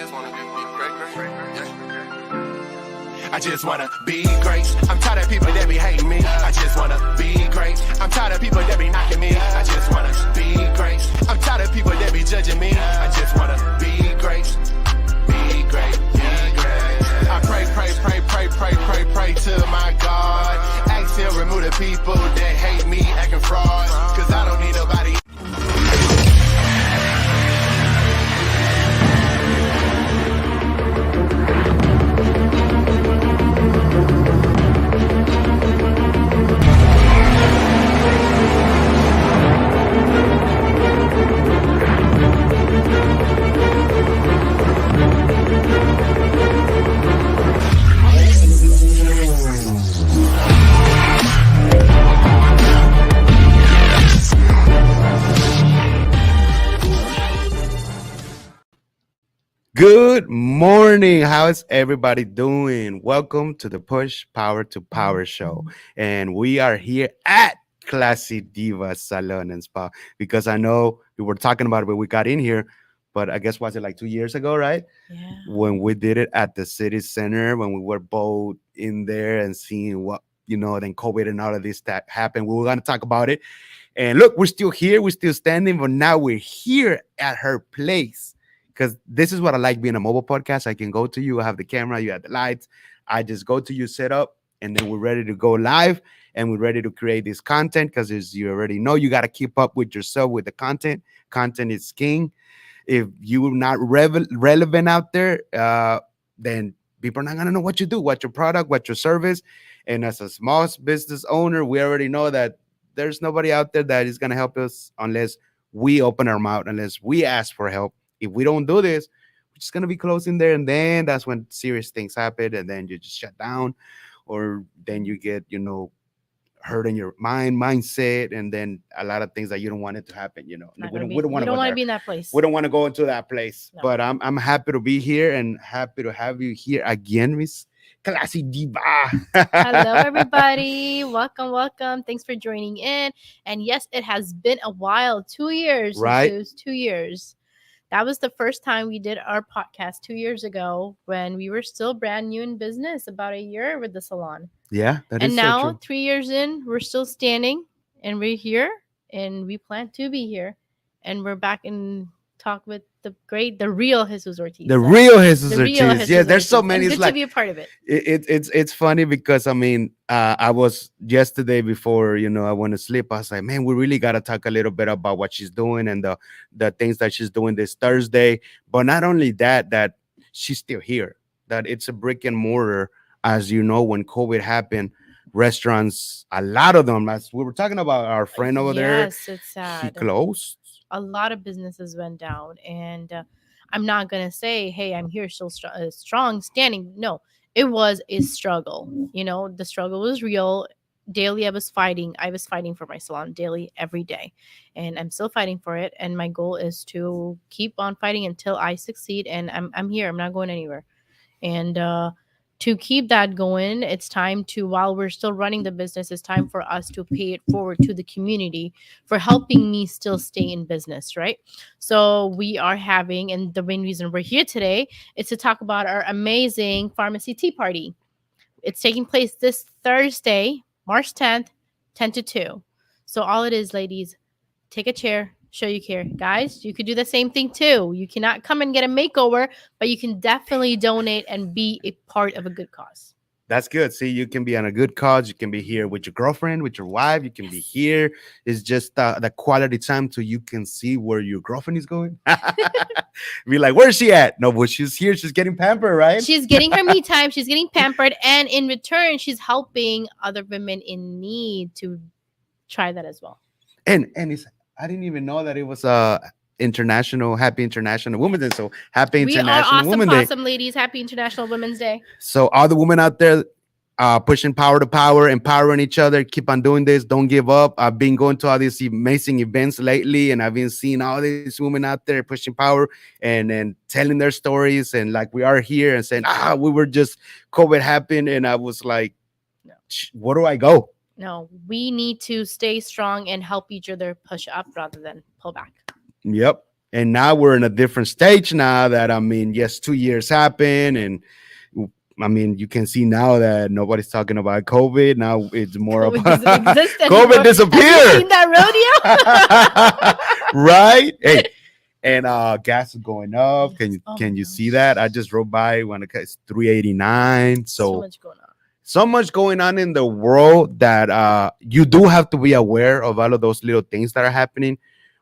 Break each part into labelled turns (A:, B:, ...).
A: just wanna be great. I just wanna be great. I'm tired of people that be hating me. I just wanna be great. I'm tired of people that be knocking me. I just wanna be great. I'm tired of people that be judging me. I just wanna be great. Be great. Be great. I pray to my God. Ask him remove the people that hate me acting fraud. Cause I don't need nobody.
B: Good morning. How is everybody doing? Welcome to the Push Power to Power show. And we are here at Klassy Diva Salon and Spa because I know we were talking about it when we got in here, but I guess was it like 2 years ago, right?
C: Yeah.
B: When we did it at the city center, when we were both in there and seeing what, then COVID and all of this that happened. We were going to talk about it. And look, we're still here. We're still standing, but now we're here at her place. Because this is what I like being a mobile podcast. I can go to you, I have the camera, you have the lights. I just go to you, set up, and then we're ready to go live and we're ready to create this content because as you already know, you got to keep up with yourself with the content. Content is king. If you're not relevant out there, then people are not going to know what you do, what your product, what your service. And as a small business owner, we already know that there's nobody out there that is going to help us unless we open our mouth, unless we ask for help. If we don't do this, we're just going to be closing there. And then that's when serious things happen. And then you just shut down or then you get, hurt in your mindset. And then a lot of things that you don't want it to happen, We don't want
C: to be in that place.
B: We don't want to go into that place.
C: No.
B: But I'm happy to be here and happy to have you here again, Miss Klassy Diva.
C: Hello, everybody. Welcome. Thanks for joining in. And yes, it has been a while. 2 years.
B: Right.
C: It was 2 years. That was the first time we did our podcast 2 years ago when we were still brand new in business, about a year with the salon.
B: Yeah, that
C: and
B: is
C: now,
B: so true.
C: 3 years in, we're still standing and we're here and we plan to be here. And we're back in talk with the real Jesus Ortiz.
B: The real Jesus Ortiz. Yeah, there's so many.
C: It's
B: it's
C: good to
B: like
C: be a part of it.
B: it's funny because I was yesterday before I went to sleep. I was like, man, we really got to talk a little bit about what she's doing and the things that she's doing this Thursday. But not only that she's still here. That it's a brick and mortar. As you know, when COVID happened, restaurants, a lot of them, as we were talking about our friend over there,
C: Yes, it's sad.
B: he closed.
C: A lot of businesses went down, and I'm not gonna say, hey, I'm here still strong standing. No, it was a struggle. The struggle was real. Daily I was fighting for my salon daily, every day, and I'm still fighting for it. And my goal is to keep on fighting until I succeed, and I'm here. I'm not going anywhere. And to keep that going, it's time to, while we're still running the business, it's time for us to pay it forward to the community for helping me still stay in business, right? So we are having, and the main reason we're here today is to talk about our amazing Farmasi Tea Party. It's taking place this Thursday, March 10th, 10 to 2. So all it is, ladies, take a chair, show you care. Guys, you could do the same thing too. You cannot come and get a makeover, but you can definitely donate and be a part of a good cause.
B: That's good. See, you can be on a good cause. You can be here with your girlfriend, with your wife. You can be here. It's just the quality time so you can see where your girlfriend is going. Be like, where's she at? No, but she's here. She's getting pampered, right?
C: She's getting her me time. She's getting pampered. And in return, she's helping other women in need to try that as well.
B: And it's, I didn't even know that it was Happy International Women's Day. So happy International Women's Day.
C: Awesome, ladies. Happy International Women's Day.
B: So all the women out there pushing power to power, empowering each other, keep on doing this. Don't give up. I've been going to all these amazing events lately, and I've been seeing all these women out there pushing power and telling their stories. And like we are here and saying, we were just, COVID happened. And I was like, where do I go?
C: No, we need to stay strong and help each other push up rather than pull back.
B: Yep. And now we're in a different stage now that, I mean, yes, 2 years happened. And I mean, you can see now that nobody's talking about COVID. Now it's more
C: COVID
B: about
C: doesn't exist anymore.
B: COVID
C: Have you
B: disappeared.
C: seen that rodeo?
B: Right? Hey, and gas is going up.
C: Yes. Oh
B: Can
C: my
B: you
C: gosh.
B: see that? I just rode by when it's 389.
C: So
B: So
C: much going on.
B: so much going on in the world that you do have to be aware of all of those little things that are happening.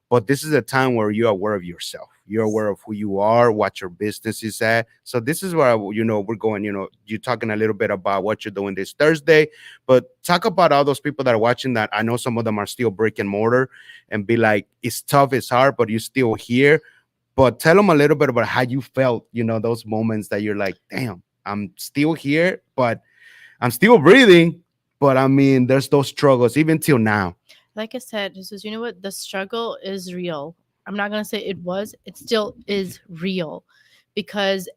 B: But this is a time where you're aware of yourself. You're aware of who you are, what your business is at. So this is where, we're going, you're talking a little bit about what you're doing this Thursday, but talk about all those people that are watching that. I know some of them are still brick and mortar and be like, it's tough, it's hard, but you're still here. But tell them a little bit about how you felt, those moments that you're like, damn, I'm still here, but I'm still breathing. But I mean, there's those struggles even till now.
C: Like I said, Jesus, you know what? The struggle is real. I'm not going to say it still is real, because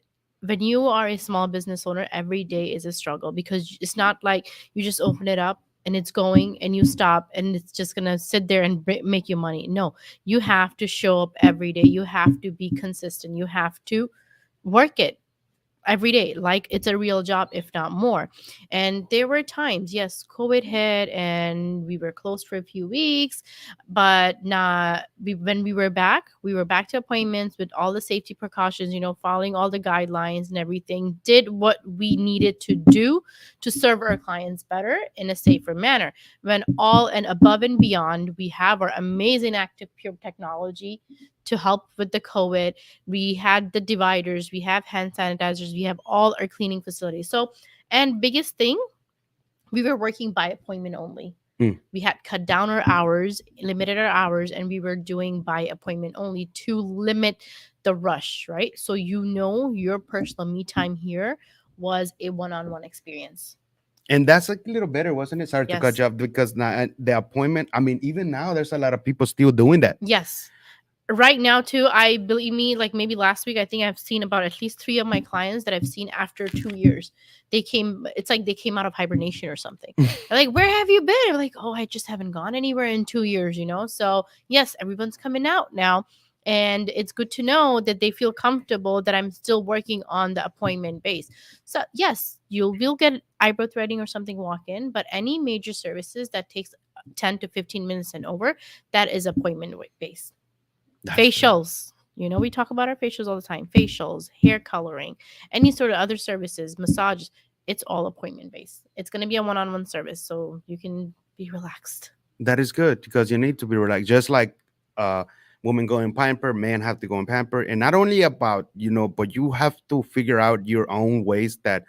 C: when you are a small business owner, every day is a struggle, because it's not like you just open it up and it's going and you stop and it's just going to sit there and make you money. No, you have to show up every day. You have to be consistent. You have to work it every day like it's a real job, if not more. And there were times, yes, COVID hit and we were closed for a few weeks, but when we were back to appointments with all the safety precautions, following all the guidelines and everything, did what we needed to do to serve our clients better in a safer manner. When all and above and beyond, we have our amazing active pure technology to help with the COVID. We had the dividers, we have hand sanitizers, we have all our cleaning facilities. So, and biggest thing, we were working by appointment only. We had cut down our hours, limited our hours, and we were doing by appointment only to limit the rush, right? So, your personal me time here was a one-on-one experience.
B: And that's a little better, wasn't it? Sorry to
C: Yes.
B: cut you off, because now the appointment, I mean, even now, there's a lot of people still doing that.
C: Yes. Right now too, I believe me, like maybe last week, I think I've seen about at least 3 of my clients that I've seen after 2 years. It's like they came out of hibernation or something. They're like, where have you been? I'm like, oh, I just haven't gone anywhere in 2 years, So yes, everyone's coming out now. And it's good to know that they feel comfortable that I'm still working on the appointment base. So yes, you will get eyebrow threading or something walk in, but any major services that takes 10 to 15 minutes and over, that is appointment based. Facials, we talk about our facials all the time. Facials, hair coloring, any sort of other services, massages, it's all appointment based. It's going to be a one-on-one service, so you can be relaxed.
B: That is good, because you need to be relaxed. Just like women go in pamper, men have to go in pamper. And not only about, but you have to figure out your own ways that,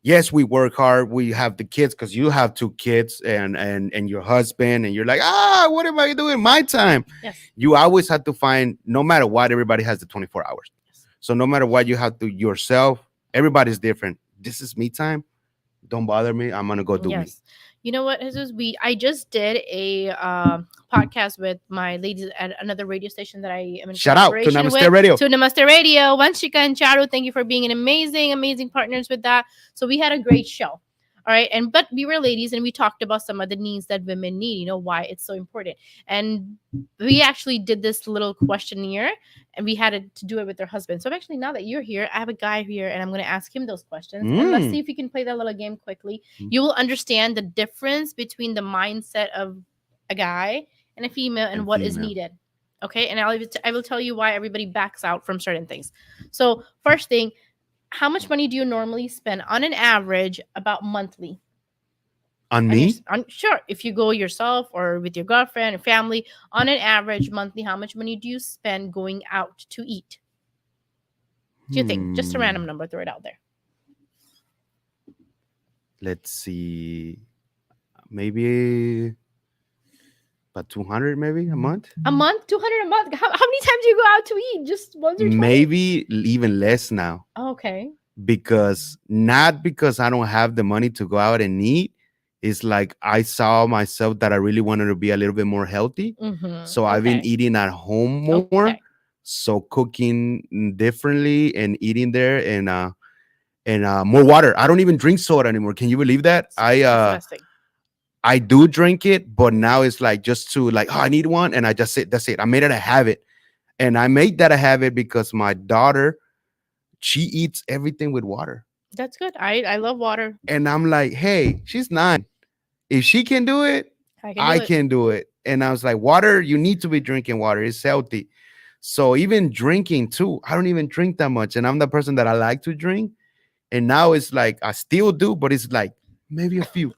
B: yes, we work hard. We have the kids, because you have 2 kids and your husband, and you're like, what am I doing my time?
C: Yes.
B: You always have to find, no matter what, everybody has the 24 hours.
C: Yes.
B: So no matter what, you have to yourself. Everybody's different. This is me time. Don't bother me. I'm gonna go do me.
C: You know what, Jesus? I just did a podcast with my ladies at another radio station that I am in.
B: Shout out to
C: collaboration
B: Namaste
C: with,
B: Radio.
C: To Namaste Radio. Vanshika and Charu, thank you for being an amazing partners with that. So we had a great show. All right. But we were ladies and we talked about some of the needs that women need, why it's so important. And we actually did this little questionnaire and we had to do it with their husband. So actually, now that you're here, I have a guy here and I'm going to ask him those questions. And let's see if we can play that little game quickly. You will understand the difference between the mindset of a guy and a female and what is needed. Okay. And I will tell you why everybody backs out from certain things. So first thing, how much money do you normally spend on an average about monthly?
B: On me?
C: Sure. If you go yourself or with your girlfriend or family, on an average monthly, how much money do you spend going out to eat? Do you think? Just a random number, throw it out there.
B: Let's see. Maybe about 200 maybe a month.
C: A month? 200 a month? How many times do you go out to eat? Just once or twice?
B: Maybe even less now.
C: Okay.
B: Not because I don't have the money to go out and eat. It's like I saw myself that I really wanted to be a little bit more healthy. So I've been eating at home more. Okay. So cooking differently and eating there and more water. I don't even drink soda anymore. Can you believe that? I do drink it, but now it's like just to like, I need one. And I just say, that's it. I made it a habit. And I made that a habit because my daughter, she eats everything with water.
C: That's good. I love water.
B: And I'm like, hey, she's 9. If she can do it,
C: I can do
B: I
C: it.
B: can do it. And I was like, water, you need to be drinking water. It's healthy. So even drinking too, I don't even drink that much. And I'm the person that I like to drink. And now it's like I still do, but it's like maybe a few.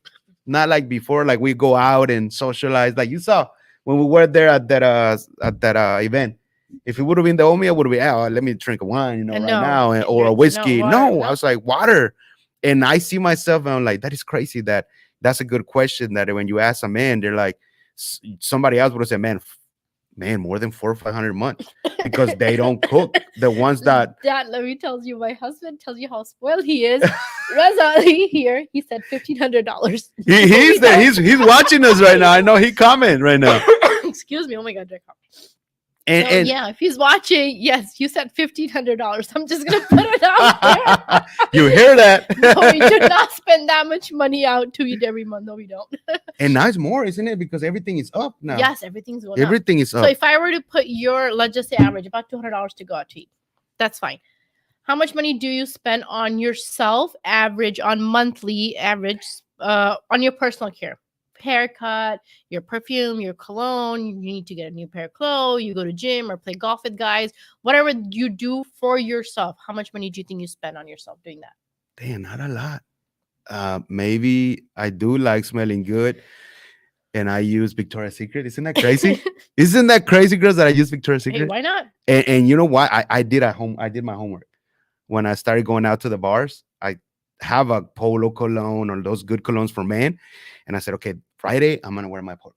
B: Not like before, like we go out and socialize. Like you saw when we were there at that event. If it would have been the homie, I would have been, oh, let me drink a wine,
C: And
B: right
C: no,
B: now,
C: can't
B: or a
C: drink-
B: whiskey.
C: water,
B: No, I was like, water. And I see myself and I'm like, that is crazy. That's a good question. That when you ask a man, they're like, somebody else would have said, man, more than 400 or 500 a month because they don't cook. The ones that
C: Dad, let me tell you, my husband tells you how spoiled he is. Reza here, he said $1,500.
B: he's there. He's watching us right now. I know he comment right now.
C: Excuse me. Oh my God, Jack.
B: And,
C: So,
B: and
C: yeah, if he's watching, yes, you said $1,500. I'm just gonna put it out there.
B: you hear that?
C: No, we do not spend that much money out to eat every month. No, we don't.
B: And now it's more, isn't it? Because everything is up now.
C: Yes, everything's going up.
B: Everything is
C: So
B: up.
C: if I were to put your, let's just say average, about $200 to go out to eat, that's fine. How much money do you spend on yourself, average, on monthly average, on your personal care? Haircut, your perfume, your cologne, you need to get a new pair of clothes, you go to gym or play golf with guys, whatever you do for yourself, how much money do you think you spend on yourself doing that?
B: Damn, not a lot. Maybe I do like smelling good. And I use Victoria's Secret. Isn't that crazy? Isn't that crazy, girls, that I use Victoria's
C: Hey,
B: Secret?
C: why not?
B: And you know what? I did my homework. When I started going out to the bars, I have a polo cologne or those good colognes for men. And I said, okay, Friday, I'm going to wear my polo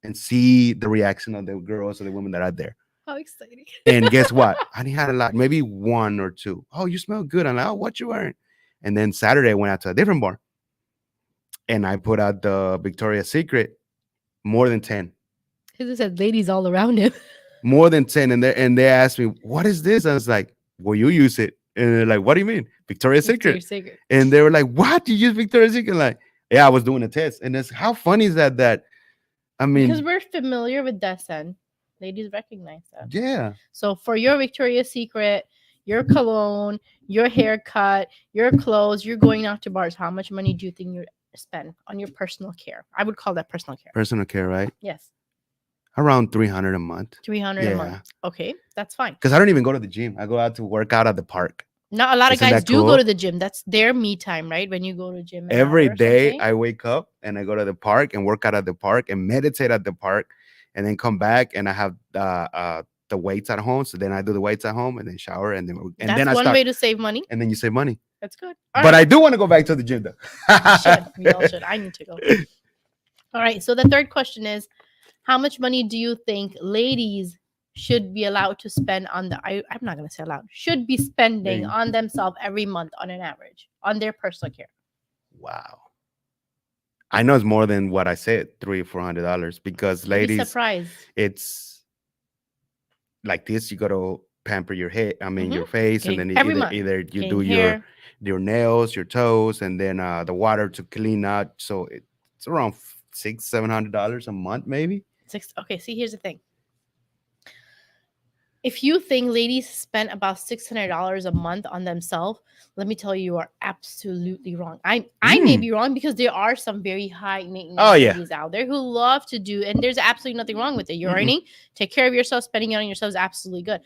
B: and see the reaction of the girls or the women that are there.
C: How exciting.
B: And guess what? I didn't have a lot, maybe 1 or 2. Oh, you smell good. I'm like, oh, what you wearing? And then Saturday, I went out to a different bar. And I put out the Victoria's Secret, more than 10.
C: Because it said ladies all around him.
B: More than 10. And they asked me, what is this? I was like, well, you use it. And they're like, what do you mean? Victoria's Secret.
C: Victoria's Secret.
B: And they were like, what? You use Victoria's Secret? Like, yeah, I was doing a test. And it's how funny is that I mean,
C: Because we're familiar with that scent. Ladies recognize that.
B: yeah.
C: So for your Victoria's Secret, your cologne, your haircut, your clothes, you're going out to bars, how much money do you think you spend on your personal care? I would call that personal care.
B: Personal care, right?
C: Yes.
B: Around 300 a month.
C: 300 a month. Okay, that's fine.
B: Because I don't even go to the gym. I go out to work out at the park.
C: Not a lot of
B: Isn't
C: guys
B: that
C: do go
B: cool?
C: to the gym. That's their me time, right? When you go to gym. an
B: Every
C: hour or
B: day
C: something.
B: I wake up and I go to the park and work out at the park and meditate at the park and then come back and I have the weights at home. So then I do the weights at home and then shower and
C: That's
B: then I
C: one
B: start
C: way to save money.
B: and then you save money.
C: That's good.
B: But I do want to go back to the gym though.
C: should. We all should. I need to go. All right. So the third question is, how much money do you think ladies should be allowed to spend on I'm not going to say allowed, should be spending
B: Dang.
C: on themselves every month on an average on their personal care?
B: Wow. I know it's more than what I said, $300-400, because
C: You'd be
B: ladies,
C: surprised.
B: it's like this. You got to pamper your head. I mean,
C: Mhm.
B: your face,
C: Okay,
B: and then
C: every month.
B: either you
C: Getting
B: do
C: hair.
B: your nails, your toes, and then the water to clean out. So it's around $600-700 a month, maybe.
C: Okay, see, here's the thing. If you think ladies spend about $600 a month on themselves, let me tell you, you are absolutely wrong. I may be wrong because there are some very high maintenance ladies out there who love to do, and there's absolutely nothing wrong with it. You're earning, take care of yourself, spending it on yourself is absolutely good.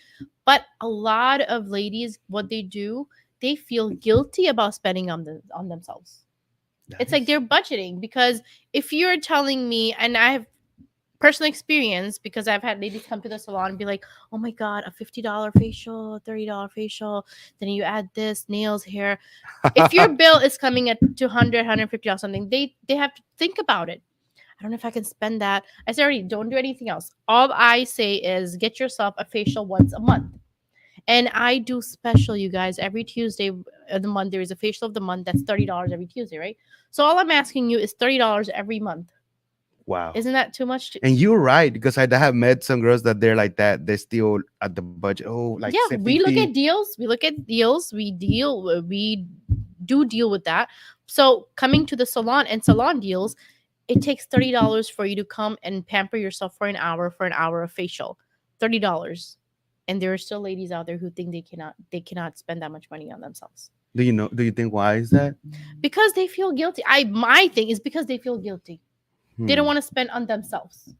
C: But a lot of ladies, what they do, they feel guilty about spending on themselves. It's like they're budgeting, because if you're telling me, and I have personal experience because I've had ladies come to the salon and be like, oh my God, a $50 facial, $30 facial. Then you add this, nails, hair. If your bill is coming at $200, $150 something, they have to think about it. I don't know if I can spend that. I say already, don't do anything else. All I say is get yourself a facial once a month. And I do special, you guys. Every Tuesday of the month, there is a facial of the month. That's $30 every Tuesday, right? So all I'm asking you is $30 every month.
B: Wow.
C: Isn't that too much?
B: And you're right, because I have met some girls that they're like that. They're still at the budget. Oh, like
C: yeah, we look
B: 50.
C: at deals. We do deal with that. So coming to the salon and salon deals, it takes $30 for you to come and pamper yourself for an hour of facial. $30. And there are still ladies out there who think they cannot spend that much money on themselves
B: Do you think why is that?
C: because they feel guilty. My thing is because they feel guilty. They don't
B: Hmm.
C: want to spend on themselves.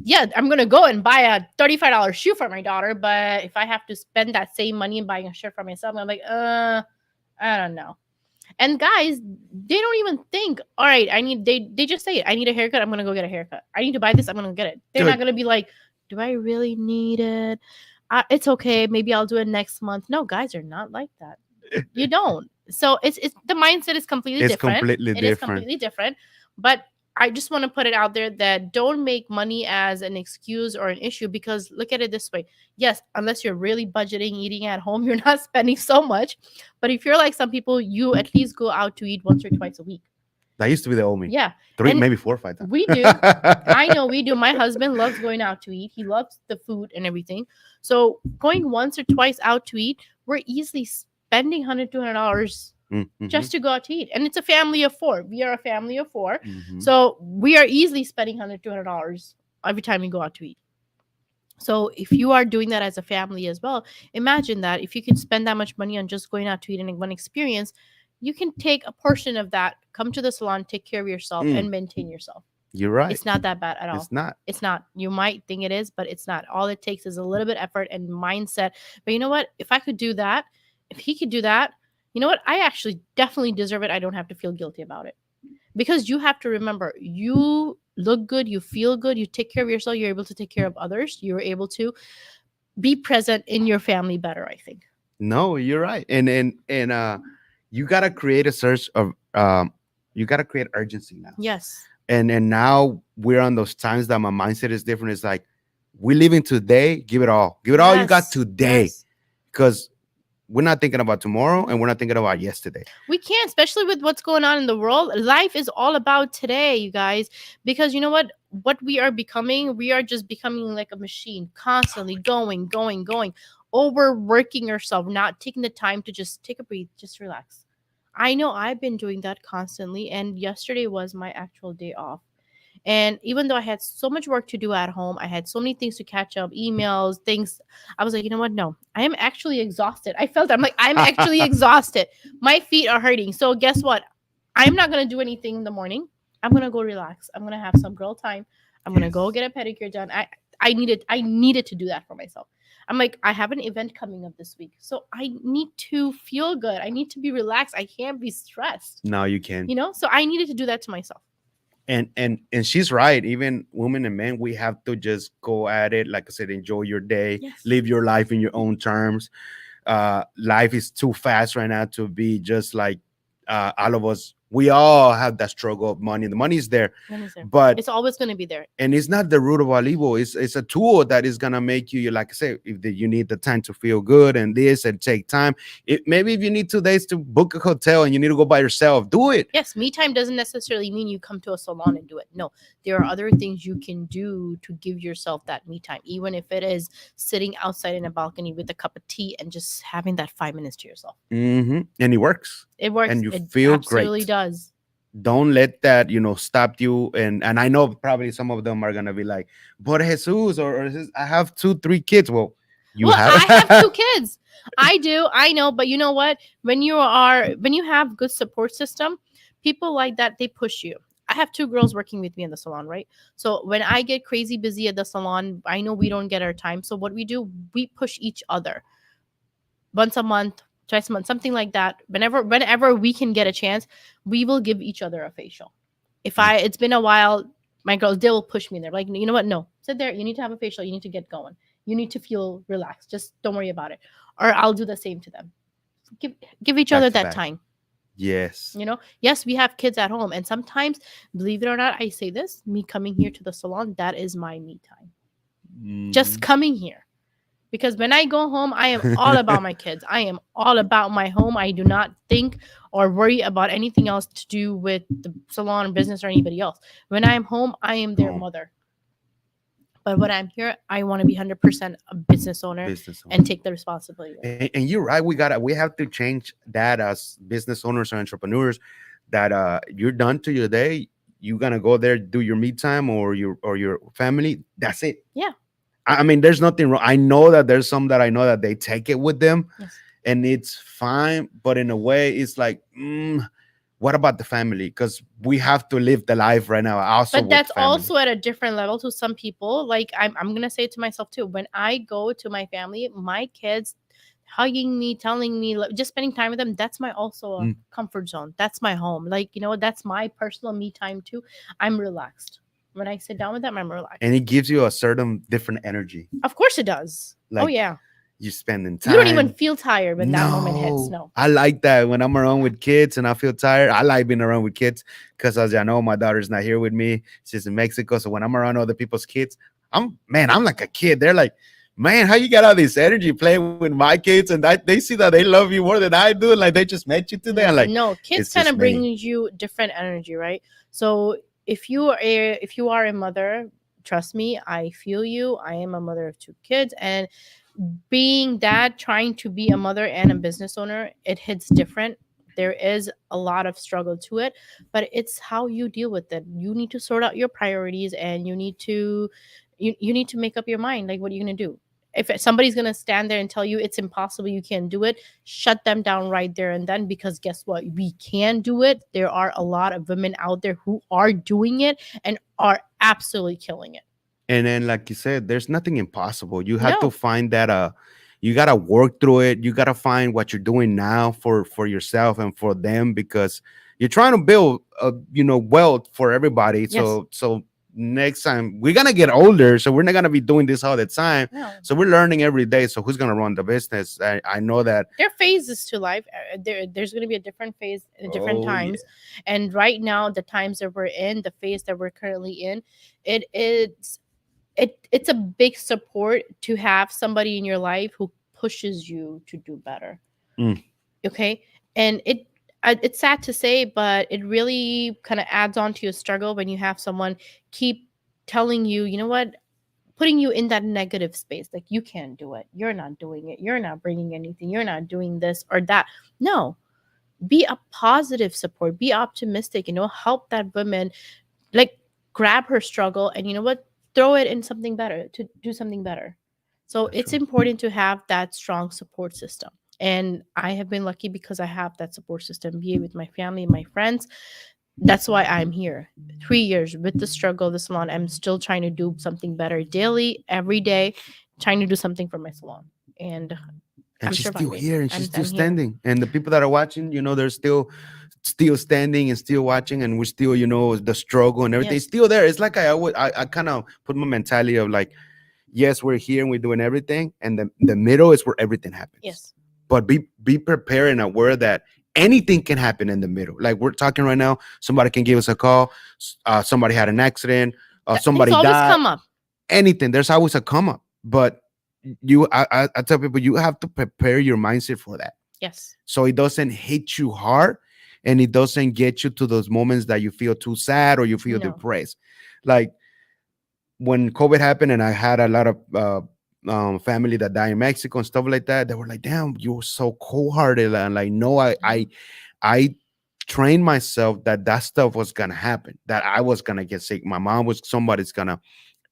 C: Yeah, I'm gonna go and buy a $35 shoe for my daughter, but if I have to spend that same money in buying a shirt for myself, I'm like, I don't know. And guys, they don't even think, all right, they just say it. I need a haircut, I'm gonna go get a haircut. I need to buy this, I'm gonna get it. They're
B: Dude.
C: not gonna be like, do I really need it? It's okay, maybe I'll do it next month. No, guys are not like that. You don't. So it's the mindset is completely
B: It's
C: different.
B: completely
C: It is
B: different.
C: completely different. But I just want to put it out there that don't make money as an excuse or an issue, because look at it this way. Yes, unless you're really budgeting eating at home, you're not spending so much. But if you're like some people, you at least go out to eat once or twice a week.
B: That used to be the old me.
C: Yeah.
B: 3,
C: And
B: maybe 4 or 5 times.
C: we do. I know we do. My husband loves going out to eat. He loves the food and everything. So going once or twice out to eat, we're easily spending $100, $200
B: Mhm.
C: just to go out to eat. And it's a family of 4. We are a family of 4.
B: Mhm.
C: So we are easily spending $100, $200 every time we go out to eat. So if you are doing that as a family as well, imagine that if you can spend that much money on just going out to eat and one experience, you can take a portion of that, come to the salon, take care of yourself, and maintain yourself.
B: You're right.
C: It's not that bad at all.
B: It's not.
C: It's not. You might think it is, but it's not. All it takes is a little bit effort and mindset. But you know what? If I could do that, if he could do that, you know what? I actually definitely deserve it. I don't have to feel guilty about it. Because you have to remember, you look good, you feel good, you take care of yourself, you're able to take care of others, you're able to be present in your family better, I think.
B: No, you're right. And you gotta create a search of you gotta create urgency now.
C: Yes.
B: And now we're on those times that my mindset is different. It's like we live in today, give it all. Give it all you got
C: Yes.
B: today.
C: Yes.
B: Because we're not thinking about tomorrow and we're not thinking about yesterday.
C: We can't, especially with what's going on in the world. Life is all about today, you guys. Because you know what? What we are becoming, we are just becoming like a machine, constantly going, overworking yourself, not taking the time to just take a breath, just relax. I know I've been doing that constantly, and yesterday was my actual day off. And even though I had so much work to do at home, I had so many things to catch up, emails, things. I was like, you know what? No, I am actually exhausted. I felt I'm like, I'm actually exhausted. My feet are hurting. So guess what? I'm not going to do anything in the morning. I'm going to go relax. I'm going to have some girl time. I'm going to go get a pedicure done. I needed to do that for myself. I'm like, I have an event coming up this week. So I need to feel good. I need to be relaxed. I can't be stressed.
B: No, you can.
C: You know? So I needed to do that to myself.
B: And she's right. Even women and men, we have to just go at it. Like I said, enjoy your day,
C: Yes.
B: live your life in your own terms. Life is too fast right now to be just like all of us. We all have that struggle of money. The money is there,
C: Let me see.
B: but
C: It's always going to be there.
B: and it's not the root of all evil. It's a tool that is gonna make you, like I said, if you need the time to feel good and this and take time. Maybe if you need 2 days to book a hotel and you need to go by yourself, do it.
C: Yes, me time doesn't necessarily mean you come to a salon and do it. No, there are other things you can do to give yourself that me time, even if it is sitting outside in a balcony with a cup of tea and just having that 5 minutes to yourself.
B: And it works.
C: It works.
B: And you
C: It
B: feel
C: absolutely
B: great.
C: does.
B: Don't let that stop you. And I know probably some of them are gonna be like, but Jesus, I have 2-3 kids. Well,
C: I have 2 kids. I do. I know. But you know what? When you have good support system, people like that, they push you. I have 2 girls working with me in the salon, right? So when I get crazy busy at the salon, I know we don't get our time. So what we do, we push each other once a month, twice a month, something like that. Whenever we can get a chance, we will give each other a facial. It's been a while, my girls, they will push me. They're like, you know what? No, sit there. You need to have a facial. You need to get going. You need to feel relaxed. Just don't worry about it. Or I'll do the same to them. Give each other that time.
B: Yes.
C: Yes, we have kids at home. And sometimes, believe it or not, I say this, me coming here to the salon, that is my me time. Just coming here. Because when I go home, I am all about my kids. I am all about my home. I do not think or worry about anything else to do with the salon or business or anybody else. When I am home, I am their mother. But when I'm here, I want to be 100% a business owner and take the responsibility.
B: And you're right. We have to change that as business owners or entrepreneurs. That you're done to your day. You're gonna go there, do your me time or your family. That's it.
C: Yeah.
B: I mean, there's nothing wrong. I know that there's some that I know that they take it with them,
C: Yes.
B: and it's fine. But in a way, it's like, what about the family? Because we have to live the life right now. Also,
C: But
B: with
C: that's
B: family.
C: also at a different level to some people. Like I'm gonna say it to myself too. When I go to my family, my kids hugging me, telling me, like, just spending time with them, that's my also a comfort zone. That's my home. Like, that's my personal me time too. I'm relaxed. When I sit down with them, I'm relaxed.
B: And it gives you a certain different energy.
C: Of course it does. Oh
B: Like,
C: yeah.
B: You're spending time.
C: You don't even feel tired when that moment hits. No.
B: I like that when I'm around with kids and I feel tired. I like being around with kids because, as you know, my daughter's not here with me. She's in Mexico. So when I'm around other people's kids, I'm like a kid. They're like, man, how you got all this energy playing with my kids? And they see that they love you more than I do. Like, they just met you today. I'm like,
C: no, kids kind of bring you different energy, right? So if you are a mother, trust me, I feel you. I am a mother of 2 kids, and being that, trying to be a mother and a business owner, it hits different. There is a lot of struggle to it, but it's how you deal with it. You need to sort out your priorities, and you need to make up your mind. Like, what are you going to do? If somebody's going to stand there and tell you it's impossible, you can't do it, shut them down right there and then, because guess what? We can do it. There are a lot of women out there who are doing it and are absolutely killing it.
B: And then, like you said, there's nothing impossible. You have to find that you got to work through it. You got to find what you're doing now for yourself and for them, because you're trying to build wealth for everybody.
C: Yes.
B: So next time we're going to get older, so we're not going to be doing this all the time.
C: No.
B: So we're learning every day. So who's going to run the business? I know that
C: there are phases to life. There's going to be a different phase at different times. Yeah. And right now, the times that we're in, the phase that we're currently in, it's a big support to have somebody in your life who pushes you to do better. Okay. And it's sad to say, but it really kind of adds on to your struggle when you have someone keep telling you, you know what, putting you in that negative space. Like, you can't do it. You're not doing it. You're not bringing anything. You're not doing this or that. No, be a positive support. Be optimistic, help that woman, like, grab her struggle and, you know what, throw it in something better, to do something better. So it's important to have that strong support system. And I have been lucky because I have that support system, be it with my family, my friends. That's why I'm here. 3 years with the struggle, the salon. I'm still trying to do something better daily, every day, trying to do something for my salon. And
B: she's still here, and she's still standing. And the people that are watching, they're still standing and still watching, and we're still, the struggle and everything is still there. It's like I kind of put my mentality of like, yes, we're here and we're doing everything, and the middle is where everything happens.
C: Yes.
B: But be prepared and aware that anything can happen in the middle. Like we're talking right now, somebody can give us a call. Somebody had an accident. Somebody died. Always
C: come up.
B: Anything. There's always a come up. But I tell people, you have to prepare your mindset for that.
C: Yes.
B: So it doesn't hit you hard, and it doesn't get you to those moments that you feel too sad or you feel depressed. Like when COVID happened, and I had a lot of family that died in Mexico and stuff like that, they were like, damn, you're so cold-hearted. And like, no, I trained myself that stuff was gonna happen, that I was gonna get sick, my mom was, somebody's gonna,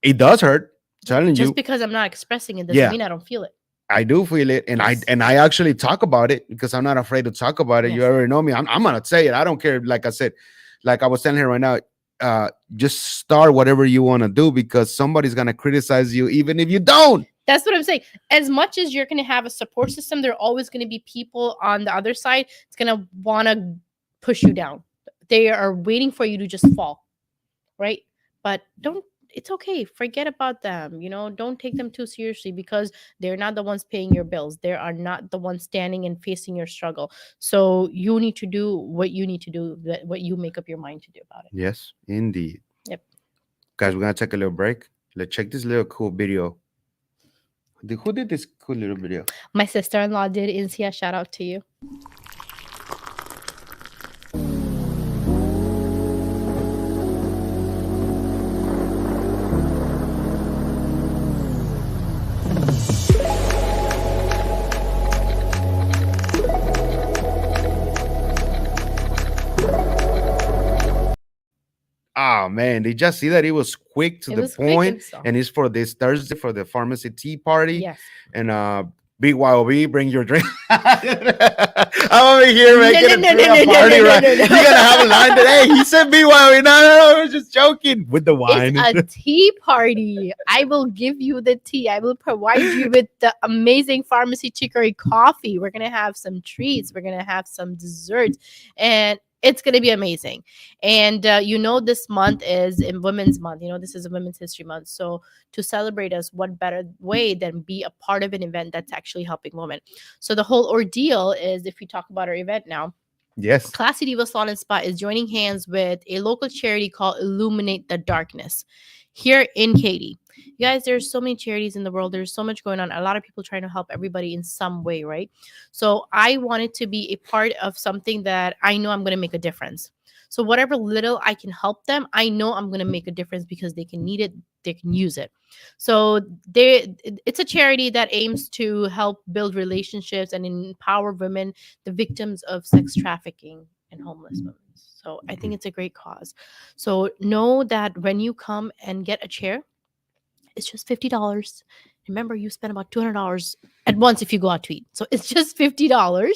B: it does hurt, telling you.
C: Just because I'm not expressing it doesn't mean I don't feel it.
B: I do feel it, and I actually talk about it because I'm not afraid to talk about it. You already know me. I'm gonna say it. I don't care. Like I said, like I was telling her right now, just start whatever you want to do, because somebody's gonna criticize you even if you don't.
C: That's what I'm saying. As much as you're going to have a support system, there are always going to be people on the other side that's going to want to push you down. They are waiting for you to just fall, right? But it's okay. Forget about them. Don't take them too seriously, because they're not the ones paying your bills. They are not the ones standing and facing your struggle. So you need to do what you need to do, what you make up your mind to do about it.
B: Yes, indeed.
C: Yep.
B: Guys, we're going to take a little break. Let's check this little cool video. Who did this cool little video?
C: My sister-in-law did. Insia, shout out to you.
B: Oh Oh man, did you just see that it was quick to
C: It
B: the
C: was quick
B: point,
C: and so.
B: and it's for this Thursday for the Pharmacy Tea Party,
C: Yes.
B: and BYOB, bring your drink. I'm over here
C: No,
B: making
C: no,
B: a
C: no, no, no,
B: party,
C: no, no,
B: right?
C: no, no.
B: You're gonna have a line today. He said BYOB. No, I was just joking with the wine.
C: It's a tea party. I will give you the tea. I will provide you with the amazing Pharmacy Chicory coffee. We're gonna have some treats. We're gonna have some desserts, and it's gonna be amazing. And this month is in Women's Month. This is a Women's History Month. So to celebrate us, what better way than be a part of an event that's actually helping women? So the whole ordeal is, if we talk about our event now,
B: Yes.
C: Klassy Diva Salon and Spa is joining hands with a local charity called Illuminate the Darkness here in Katy. You guys, there's so many charities in the world. There's so much going on. A lot of people trying to help everybody in some way, right? So I wanted to be a part of something that I know I'm going to make a difference. So whatever little I can help them, I know I'm going to make a difference because they can need it, they can use it. So it's a charity that aims to help build relationships and empower women, the victims of sex trafficking and homeless women. So I think it's a great cause. So know that when you come and get a chair, it's just $50. Remember, you spend about $200 at once if you go out to eat. So it's just $50.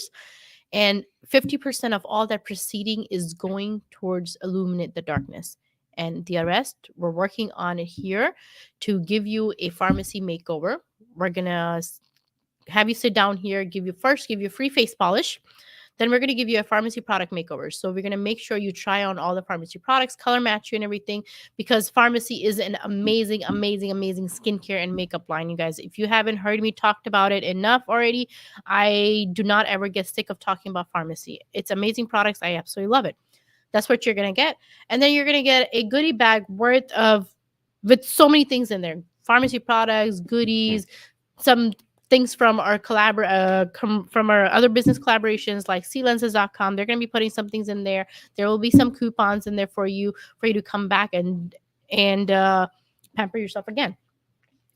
C: And 50% of all that proceeding is going towards Illuminate the Darkness. And the rest, we're working on it here to give you a pharmacy makeover. We're going to have you sit down here, give you free face polish. Then we're going to give you a pharmacy product makeover. So we're going to make sure you try on all the pharmacy products, color match you and everything, because pharmacy is an amazing, amazing, amazing skincare and makeup line, you guys. If you haven't heard me talked about it enough already, I do not ever get sick of talking about pharmacy. It's amazing products. I absolutely love it. That's what you're going to get. And then you're going to get a goodie bag with so many things in there. Pharmacy products, goodies, some things from our from our other business collaborations like clenses.com. They're going to be putting some things in there. There will be some coupons in there for you to come back and pamper yourself again.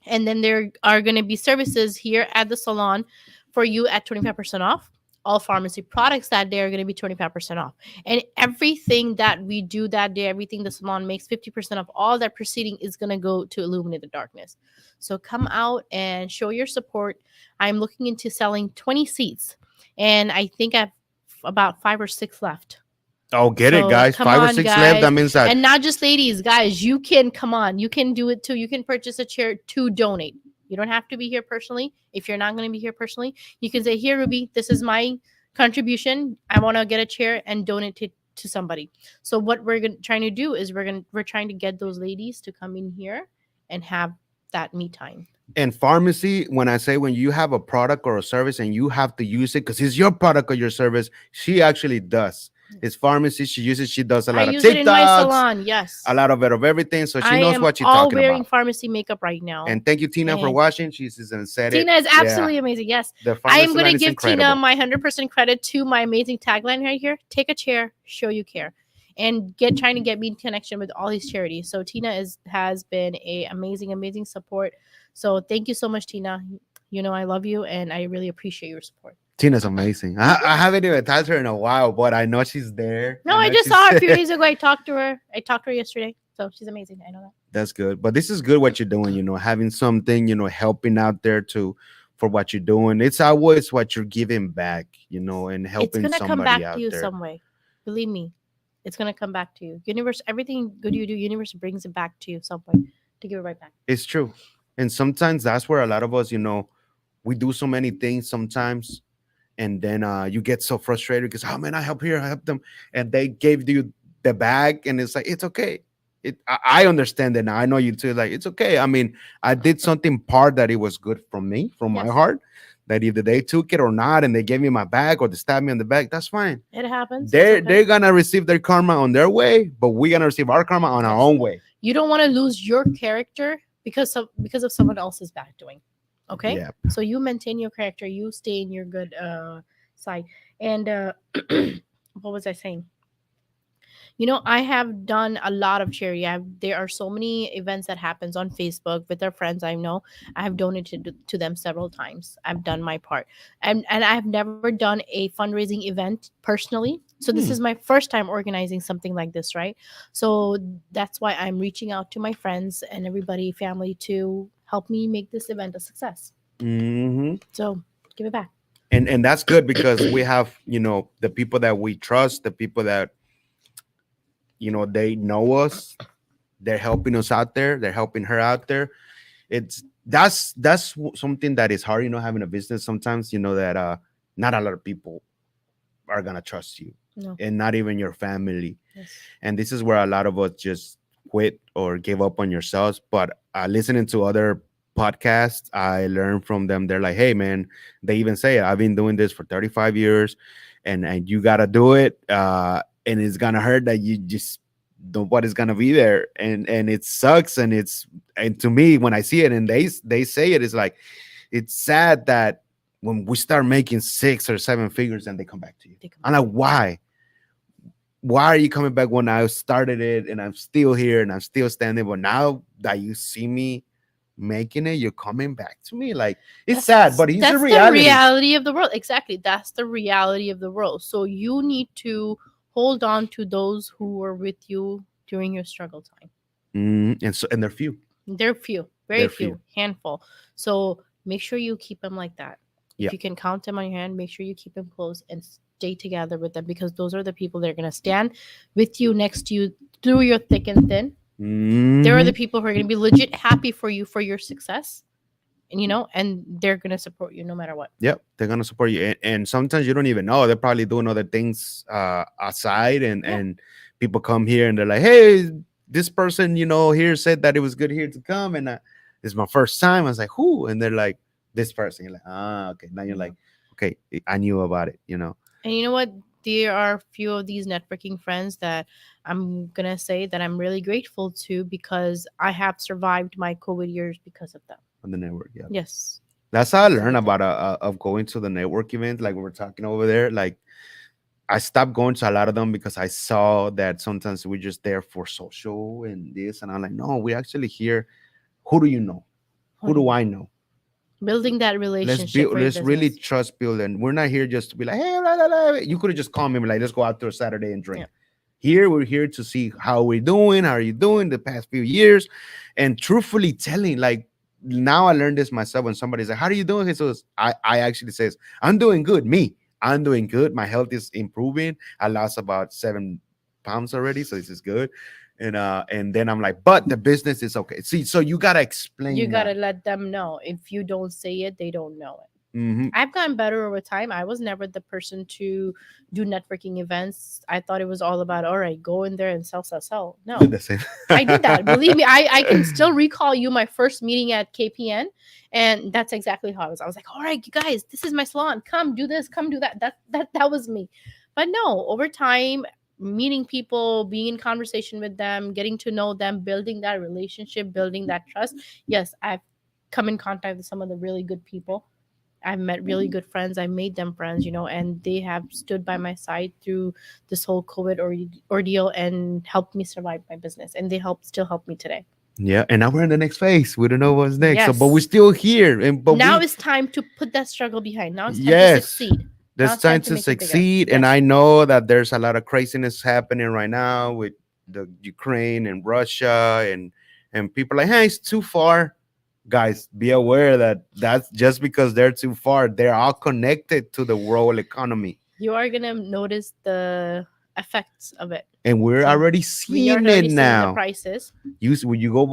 C: And then there are going to be services here at the salon for you at 25% off. All pharmacy products that day are going to be 25% off. And everything that we do that day, everything the salon makes, 50% of all that proceeding is going to go to Illuminate the Darkness. So come out and show your support. I'm looking into selling 20 seats. And I think I have about 5 or 6 left.
B: Oh, get it,
C: So,
B: guys.
C: come
B: 5 or
C: on,
B: 6
C: guys.
B: left. That means that.
C: And not just ladies, guys, you can come on. You can do it too. You can purchase a chair to donate. You don't have to be here personally. If you're not going to be here personally, you can say, here, Ruby, this is my contribution. I want to get a chair and donate it to somebody. So what we're trying to do is we're trying to get those ladies to come in here and have that me time.
B: And pharmacy, when you have a product or a service and you have to use it because it's your product or your service, she actually does. It's pharmacy. She uses. She does a lot
C: I
B: of
C: use it in my
B: TikToks,
C: salon. Yes,
B: a lot of everything. So she
C: I
B: knows
C: am
B: what she's
C: all
B: talking
C: wearing
B: about.
C: pharmacy makeup right now.
B: And thank you, Tina, for
C: And
B: watching. She's said it.
C: Tina is absolutely amazing. Yes, I am going to give Tina my 100% credit to my amazing tagline right here. Take a chair, show you care, and trying to get me in connection with all these charities. So Tina has been a amazing support. So thank you so much, Tina. You know I love you and I really appreciate your support.
B: Tina's amazing. I haven't even touched her in a while, but I know she's there.
C: No, I just saw her a few days ago. I talked to her yesterday. So she's amazing. I know that.
B: That's good. But this is good what you're doing, having something, helping out there for what you're doing. It's always what you're giving back, and helping
C: it's gonna come back
B: out
C: to you
B: there.
C: some way. Believe me. It's gonna come back to you. Universe, everything good you do, universe brings it back to you some way to give it right back.
B: It's true. And sometimes that's where a lot of us, we do so many things sometimes. And then you get so frustrated because, oh man, I help here, I help them. And they gave you the bag and it's like, it's okay. I understand it now. I know you too. Like, it's okay. I mean, I did something part that it was good from me, from my heart, that either they took it or not, and they gave me my bag or they stabbed me on the back. That's fine.
C: It happens.
B: They're going to receive their karma on their way, but we're going to receive our karma on our own way.
C: You don't want to lose your character because of someone else's bad doing. Okay.
B: Yeah.
C: So you maintain your character. You stay in your good side. And what was I saying? I have done a lot of charity. There are so many events that happens on Facebook with our friends. I know I have donated to them several times. I've done my part, and I have never done a fundraising event personally. So this is my first time organizing something like this, right? So that's why I'm reaching out to my friends and everybody, family, to help me make this event a success.
B: Hmm.
C: So give it back.
B: And that's good because we have, the people that we trust, the people that, they know us, they're helping us out there, they're helping her out there. That's something that is hard, having a business sometimes, that not a lot of people are gonna trust you,
C: No.
B: and not even your family.
C: Yes.
B: And this is where a lot of us just quit or give up on yourselves. But listening to other podcasts, I learned from them. They're like, hey man, they even say, I've been doing this for 35 years, and you gotta do it, and it's gonna hurt that you just nobody's gonna be there, and it sucks, and to me when I see it and they say it, it's like, it's sad that when we start making 6 or 7 figures and they come back to you. I'm like, why are you coming back when I started it and I'm still here and I'm still standing, but now that you see me making it, you're coming back to me? Like, it's sad, but it's
C: that's
B: a reality.
C: the reality of the world. Exactly, that's the reality of the world. So you need to hold on to those who were with you during your struggle time.
B: And they're few.
C: They're few, very
B: They're
C: few,
B: few.
C: handful. So make sure you keep them like that.
B: Yeah.
C: If you can count them on your hand, make sure you keep them close and stay together with them, because those are the people that are going to stand with you, next to you, through your thick and thin. There are the people who are going to be legit happy for you, for your success, and they're going to support you no matter what.
B: Yep, they're gonna support you, and sometimes you don't even know they're probably doing other things outside, and people come here and they're like, hey, this person here said that it was good here to come, and it's my first time. I was like, who? And they're like, this person. You're like, okay. Now you're like, okay, I knew about it.
C: And you know what? There are a few of these networking friends that I'm going to say that I'm really grateful to, because I have survived my COVID years because of them.
B: On the network. Yeah.
C: Yes.
B: That's how I learned about of going to the network events, like we were talking over there. Like, I stopped going to a lot of them because I saw that sometimes we're just there for social and this, and I'm like, no, we're actually here. Who do you know? Who do I know?
C: Building that relationship.
B: Let's really trust build, and we're not here just to be like, hey, blah, blah, blah. You could have just called me and be like, let's go out to a Saturday and drink. Here we're here to see how we're doing, how are you doing the past few years, and truthfully telling, like, now I learned this myself. When somebody's like, how are you doing? So I actually says, I'm doing good. I'm doing good. My health is improving. I lost about 7 pounds already, so this is good. And then I'm like, but the business is okay. See, so you gotta explain.
C: You gotta let them know. If you don't say it, they don't know it. I've gotten better over time. I was never the person to do networking events. I thought it was all about, all right, go in there and sell. No, I did that. Believe me, I can still recall you my first meeting at KPN, and that's exactly how I was. I was like, all right, you guys, this is my salon. Come do this, come do that. That was me. But no, over time, meeting people, being in conversation with them, getting to know them, building that relationship, building that trust. Yes, I've come in contact with some of the really good people. I've met really good friends. I made them friends, and they have stood by my side through this whole COVID ordeal and helped me survive my business. And they still help me today.
B: Yeah, and now we're in the next phase. We don't know what's next,
C: Yes.
B: but we're still here. But
C: now it's time to put that struggle behind. Now it's time to succeed.
B: There's time to succeed, and I know that there's a lot of craziness happening right now with the Ukraine and Russia, and people are like, hey, it's too far. Guys, be aware that that's just because they're too far. They're all connected to the world economy.
C: You are gonna notice the effects of it,
B: and we're already seeing it now.
C: The prices.
B: When you go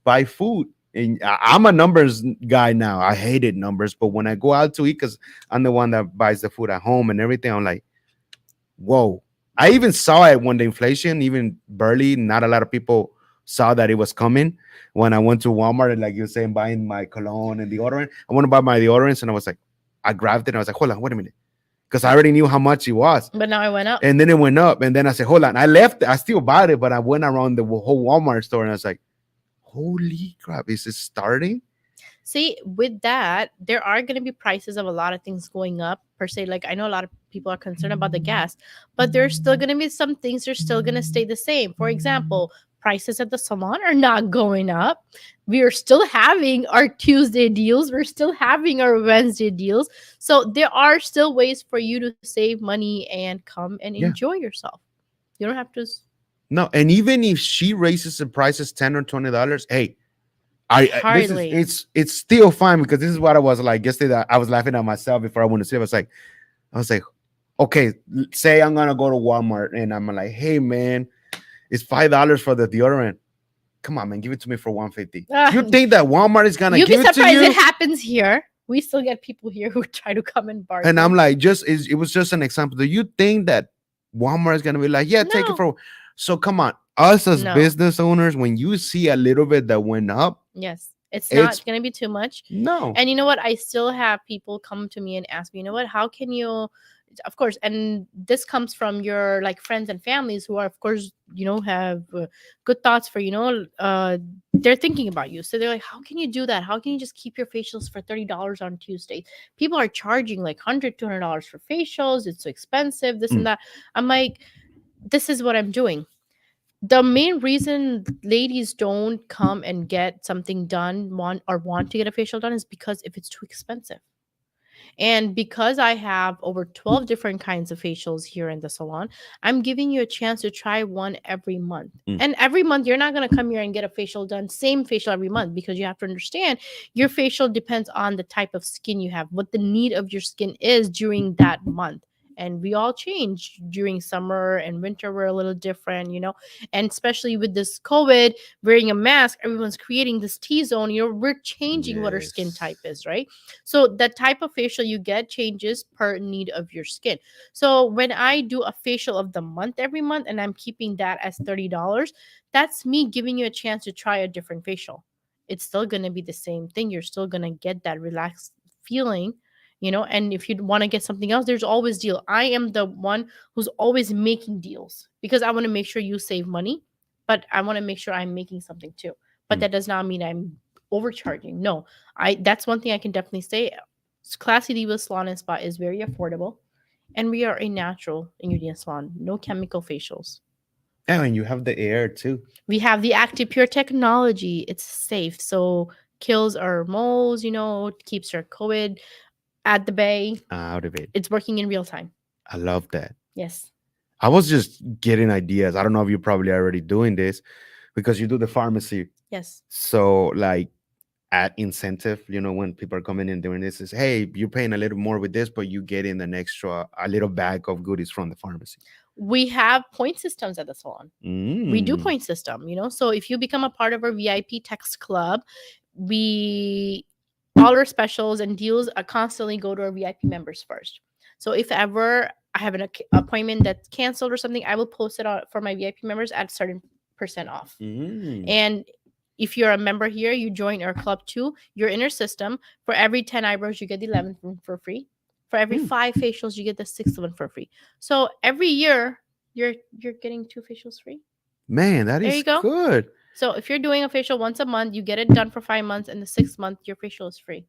B: buy food. And I'm a numbers guy now. I hated numbers, but when I go out to eat, because I'm the one that buys the food at home and everything, I'm like, whoa. I even saw it when the inflation, even barely, not a lot of people saw that it was coming. When I went to Walmart, and like you were saying, buying my cologne and deodorant, I want to buy my deodorants, and I was like, I grabbed it, and I was like, hold on, wait a minute. Because I already knew how much it was.
C: But now it went up.
B: And then it went up, and then I said, hold on. I left, I still bought it, but I went around the whole Walmart store, and I was like, holy crap, is it starting?
C: See, with that, there are going to be prices of a lot of things going up per se. Like, I know a lot of people are concerned about the gas, but there's still going to be some things that are still going to stay the same. For example, prices at the salon are not going up. We are still having our Tuesday deals. We're still having our Wednesday deals. So there are still ways for you to save money and come and
B: Yeah.
C: enjoy yourself. You don't have to.
B: No, and even if she raises the prices $10 or $20, hey,
C: Hardly.
B: it's still fine, because this is what I was like yesterday. I was laughing at myself before I went to sleep. I was like, okay, say I'm gonna go to Walmart and I'm like, hey man, it's $5 for the deodorant. Come on, man, give it to me for $150. You think that Walmart is gonna
C: You'd be
B: give it to
C: surprised
B: you?
C: it happens here. We still get people here who try to come and bargain.
B: And I'm like, it was just an example. Do you think that Walmart is gonna be like, yeah, take it
C: No.
B: for? So come on, us as
C: No.
B: business owners, when you see a little bit that went up,
C: Yes. It's
B: It's-
C: not going to be too much.
B: no.
C: And you know what? I still have people come to me and ask me, you know what? How can you, of course, and this comes from your like friends and families who are, of course, have good thoughts for, they're thinking about you. So they're like, how can you do that? How can you just keep your facials for $30 on Tuesday? People are charging like $100, $200 for facials. It's so expensive, this and that. I'm like, this is what I'm doing. The main reason ladies don't come and get something done, want to get a facial done, is because if it's too expensive. And because I have over 12 different kinds of facials here in the salon, I'm giving you a chance to try one every month. And every month, you're not going to come here and get a facial done, same facial every month, because you have to understand your facial depends on the type of skin you have, what the need of your skin is during that month. And we all change during summer and winter. We're a little different, and especially with this COVID, wearing a mask, everyone's creating this T-zone. We're changing what our skin
B: Yes.
C: type is, right? So the type of facial you get changes per need of your skin. So when I do a facial of the month every month and I'm keeping that as $30, that's me giving you a chance to try a different facial. It's still going to be the same thing. You're still going to get that relaxed feeling. And if you want to get something else, there's always deal. I am the one who's always making deals because I want to make sure you save money, but I want to make sure I'm making something too. But that does not mean I'm overcharging. No, that's one thing I can definitely say. Klassy Diva Salon and Spa is very affordable, and we are a natural ingredient salon. No chemical facials.
B: Oh, and you have the air too.
C: We have the Active Pure technology. It's safe, so kills our moles. Keeps our COVID at the bay.
B: Out of it.
C: It's working in real time.
B: I love that.
C: Yes.
B: I was just getting ideas. I don't know if you're probably already doing this because you do the pharmacy.
C: Yes.
B: So like at incentive, when people are coming in doing this, is hey, you're paying a little more with this, but you get in an extra, a little bag of goodies from the pharmacy.
C: We have point systems at the salon. We do point system, So if you become a part of our VIP text club, all our specials and deals constantly go to our VIP members first. So if ever I have an appointment that's canceled or something, I will post it out for my VIP members at a certain % off. And if you're a member here, you join our club too. You're in our system. For every 10 eyebrows, you get the 11th one for free. For every 5 facials, you get the 6th one for free. So every year, you're getting 2 facials free.
B: Man, that is good.
C: So if you're doing a facial once a month, you get it done for 5 months, and the 6th month, your facial is free.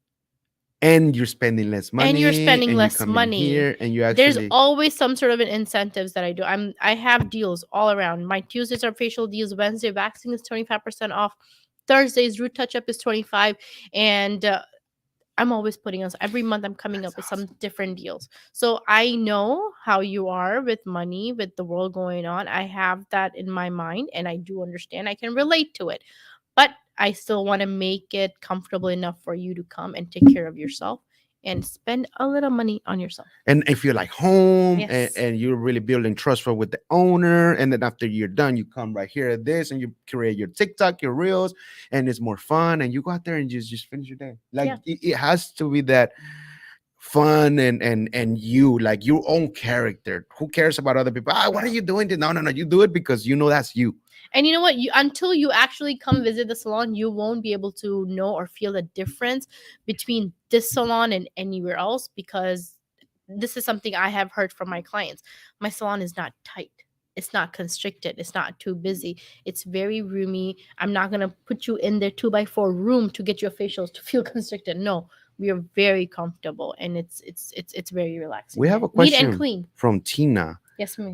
B: And you're spending less money.
C: And you're spending less money.
B: Here and you actually...
C: There's always some sort of an incentives that I do. I have deals all around. My Tuesdays are facial deals. Wednesday, waxing is 25% off. Thursdays, root touch-up is 25%. And I'm always putting on... Every month, I'm coming up with some different deals. So I know how you are with money, with the world going on. I have that in my mind, and I do understand. I can relate to it. But I still want to make it comfortable enough for you to come and take care of yourself and spend a little money on yourself.
B: And if you're like home
C: Yes.
B: and you're really building trust with the owner, and then after you're done, you come right here at this and you create your TikTok, your reels, and it's more fun, and you go out there and just finish your day. Like it has to be that fun and you like your own character. Who cares about other people? What are you doing? No, you do it because that's you.
C: And you know what? Until you actually come visit the salon, you won't be able to know or feel the difference between this salon and anywhere else, because this is something I have heard from my clients. My salon is not tight. It's not constricted. It's not too busy. It's very roomy. I'm not going to put you in their 2x4 room to get your facials to feel constricted. No, we are very comfortable, and it's very relaxing.
B: We have a
C: Neat
B: question
C: and clean.
B: from Tina.
C: Yes, ma'am.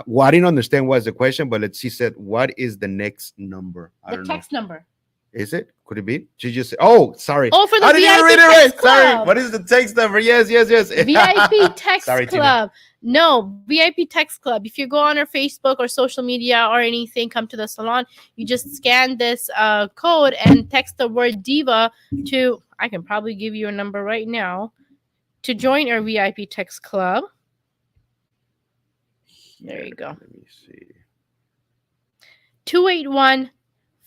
B: Well, I didn't understand what's the question, but she said, "What is the next number?" I
C: The
B: don't know.
C: text number.
B: Is it? Could it be? She just said, "Oh, sorry,
C: Oh, for the
B: I didn't even read
C: VIP
B: it right.
C: text
B: Sorry.
C: club.
B: What is the text number? Yes, yes, yes.
C: VIP text
B: Sorry, Tina.
C: club. No, VIP text club. If you go on our Facebook or social media or anything, come to the salon, you just scan this code and text the word Diva to, I can probably give you a number right now, to join our VIP text club. There you go.
B: Let me see.
C: 281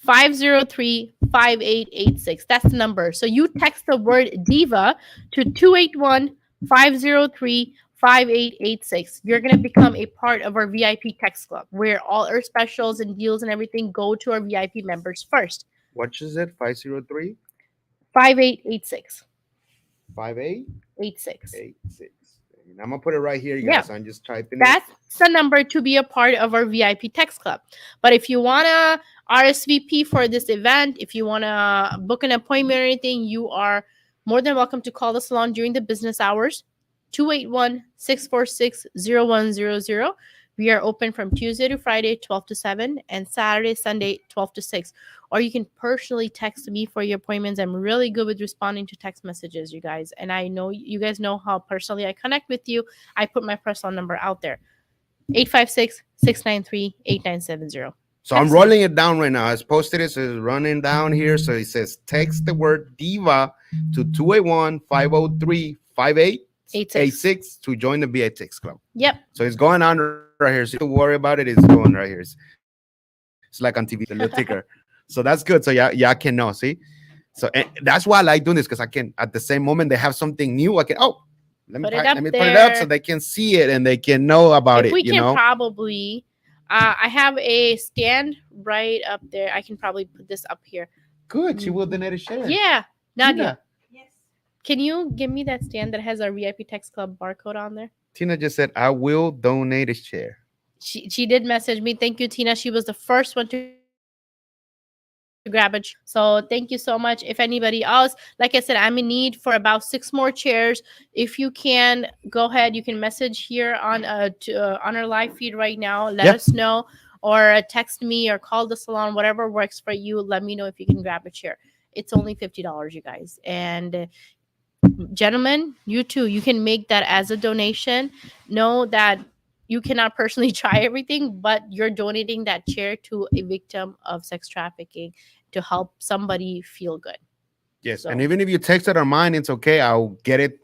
C: 503 5886. That's the number. So you text the word Diva to 281 503 5886. You're going to become a part of our VIP text club where all our specials and deals and everything go to our VIP members first.
B: What is it? 503
C: 5886.
B: 5886.
C: 86.
B: And I'm gonna put it right here,
C: Yeah.
B: guys. I'm just typing
C: That's the number to be a part of our VIP text club. But if you want to RSVP for this event, if you want to book an appointment or anything, you are more than welcome to call the salon during the business hours. 281 646 0100. We are open from Tuesday to Friday, 12 to 7, and Saturday, Sunday, 12 to 6. Or you can personally text me for your appointments. I'm really good with responding to text messages, you guys. And I know you guys know how personally I connect with you. I put my personal number out there. 856 693 8970.
B: So I'm rolling it down right now. As posted it, so it's running down here. So it says text the word Diva to 281 503 5886 to join the BA Text Club.
C: Yep.
B: So it's going on right here. So don't worry about it. It's going right here. It's like on TV, the little ticker. So that's good. So y'all can know. See? So that's why I like doing this, because I can, at the same moment they have something new, I can, let me put it up so they can see it and they can know about it.
C: We can probably, I have a stand right up there. I can probably put this up here.
B: Good. She will donate a share.
C: Yeah. Nadia.
D: Yes.
C: Can you give me that stand that has our VIP Text Club barcode on there?
B: Tina just said, I will donate a share.
C: She did message me. Thank you, Tina. She was the first one to grab it. So thank you so much. If anybody else, like I said, I'm in need for about 6 more chairs. If you can, go ahead. You can message here on our live feed right now. Let us know, or text me or call the salon, whatever works for you. Let me know if you can grab a chair. It's only $50, you guys. And gentlemen, you too, you can make that as a donation. Know that you cannot personally try everything, but you're donating that chair to a victim of sex trafficking to help somebody feel good.
B: Yes.
C: So-
B: And even if you text it or mine, it's okay. I'll get it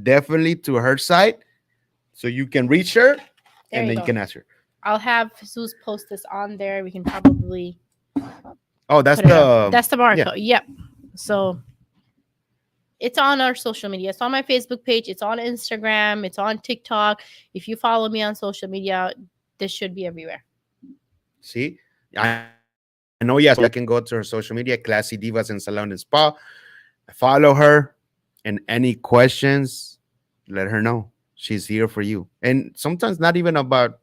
B: definitely to her site so you can reach her and then you can ask her.
C: I'll have Jesus post this on there. We can probably
B: Oh, that's
C: put it up.
B: the
C: That's the barcode. Yep. So it's on our social media. It's on my Facebook page. It's on Instagram. It's on TikTok. If you follow me on social media, this should be everywhere.
B: See, I know. Yes, I can go to her social media, Klassy Divas and Salon and Spa. Follow her, and any questions, let her know. She's here for you. And sometimes not even about,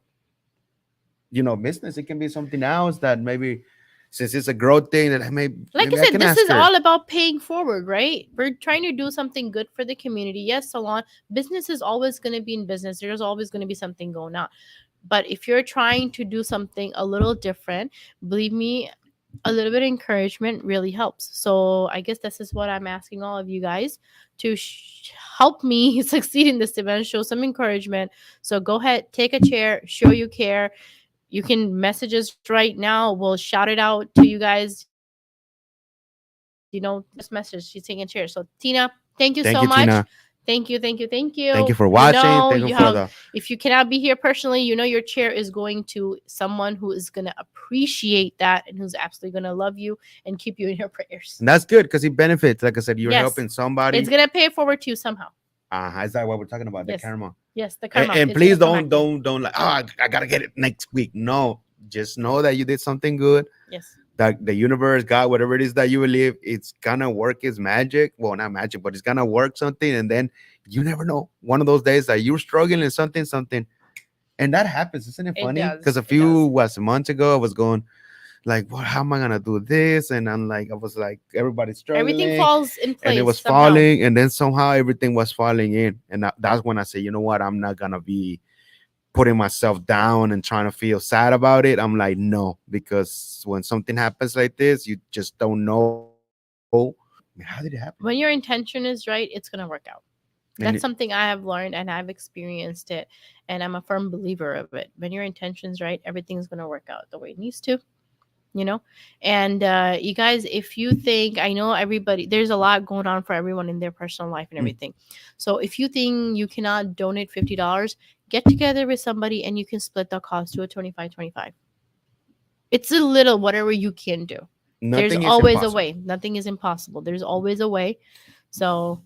B: business. It can be something else that maybe, since it's a growth thing, that maybe
C: Like I said, this is all about paying forward, right? We're trying to do something good for the community. Yes, salon business is always going to be in business. There's always going to be something going on. But if you're trying to do something a little different, believe me, a little bit of encouragement really helps. So I guess this is what I'm asking all of you guys to help me succeed in this event, show some encouragement. So go ahead, take a chair, show you care. You can message us right now. We'll shout it out to you guys. This message, she's taking a chair. So Tina, thank you so much.
B: Tina.
C: Thank you.
B: Thank you for watching.
C: If you cannot be here personally, your chair is going to someone who is going to appreciate that and who's absolutely going to love you and keep you in your prayers.
B: And that's good because it benefits. Like I said, you're helping somebody.
C: It's going to pay it forward to you somehow.
B: Is that what we're talking about?
C: Yes.
B: The karma.
C: Yes, the karma.
B: And please don't like, I gotta get it next week. No, just know that you did something good.
C: Yes.
B: That the universe, God, whatever it is that you believe, it's gonna work its magic. Well, not magic, but it's gonna work something. And then you never know. One of those days that you're struggling in something, and that happens. Isn't it funny? Because a few months ago, I was going like, well, how am I gonna do this? And I was like, everybody's struggling.
C: Everything falls in place.
B: And it was falling, and then somehow everything was falling in. And that's when I say, you know what? I'm not gonna be putting myself down and trying to feel sad about it. I'm like, no, because when something happens like this, you just don't know. How did it happen?
C: When your intention is right, it's going to work out.
B: And
C: That's something I have learned and I've experienced it. And I'm a firm believer of it. When your intention's right, everything's going to work out the way it needs to, you know? And you guys, if you think, I know everybody, there's a lot going on for everyone in their personal life and everything. So if you think you cannot donate $50, get together with somebody and you can split the cost to a 25-25. It's a little whatever you can do. There's
B: nothing is
C: always a
B: impossible.
C: way. Nothing is impossible. There's always a way. So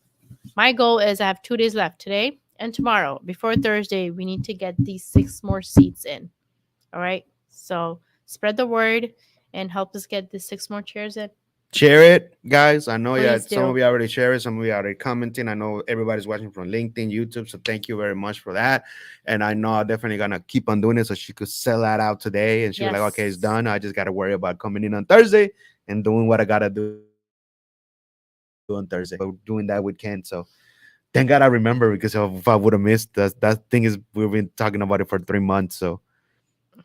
C: my goal is I have 2 days left, today and tomorrow. Before Thursday, we need to get these 6 more seats in. All right. So spread the word and help us get these 6 more chairs in.
B: Share it, guys. I know,
C: Please
B: some
C: do.
B: of you already share it, some of you already commenting. I know everybody's watching from LinkedIn, YouTube, so thank you very much for that. And I know I'm definitely gonna keep on doing it, so she could sell that out today, and she was like, okay, it's
C: Yes.
B: done. I just gotta worry about coming in on Thursday and doing what I gotta do on Thursday. But doing that with Ken, so thank God I remember, because if I would have missed that thing is, we've been talking about it for 3 months, so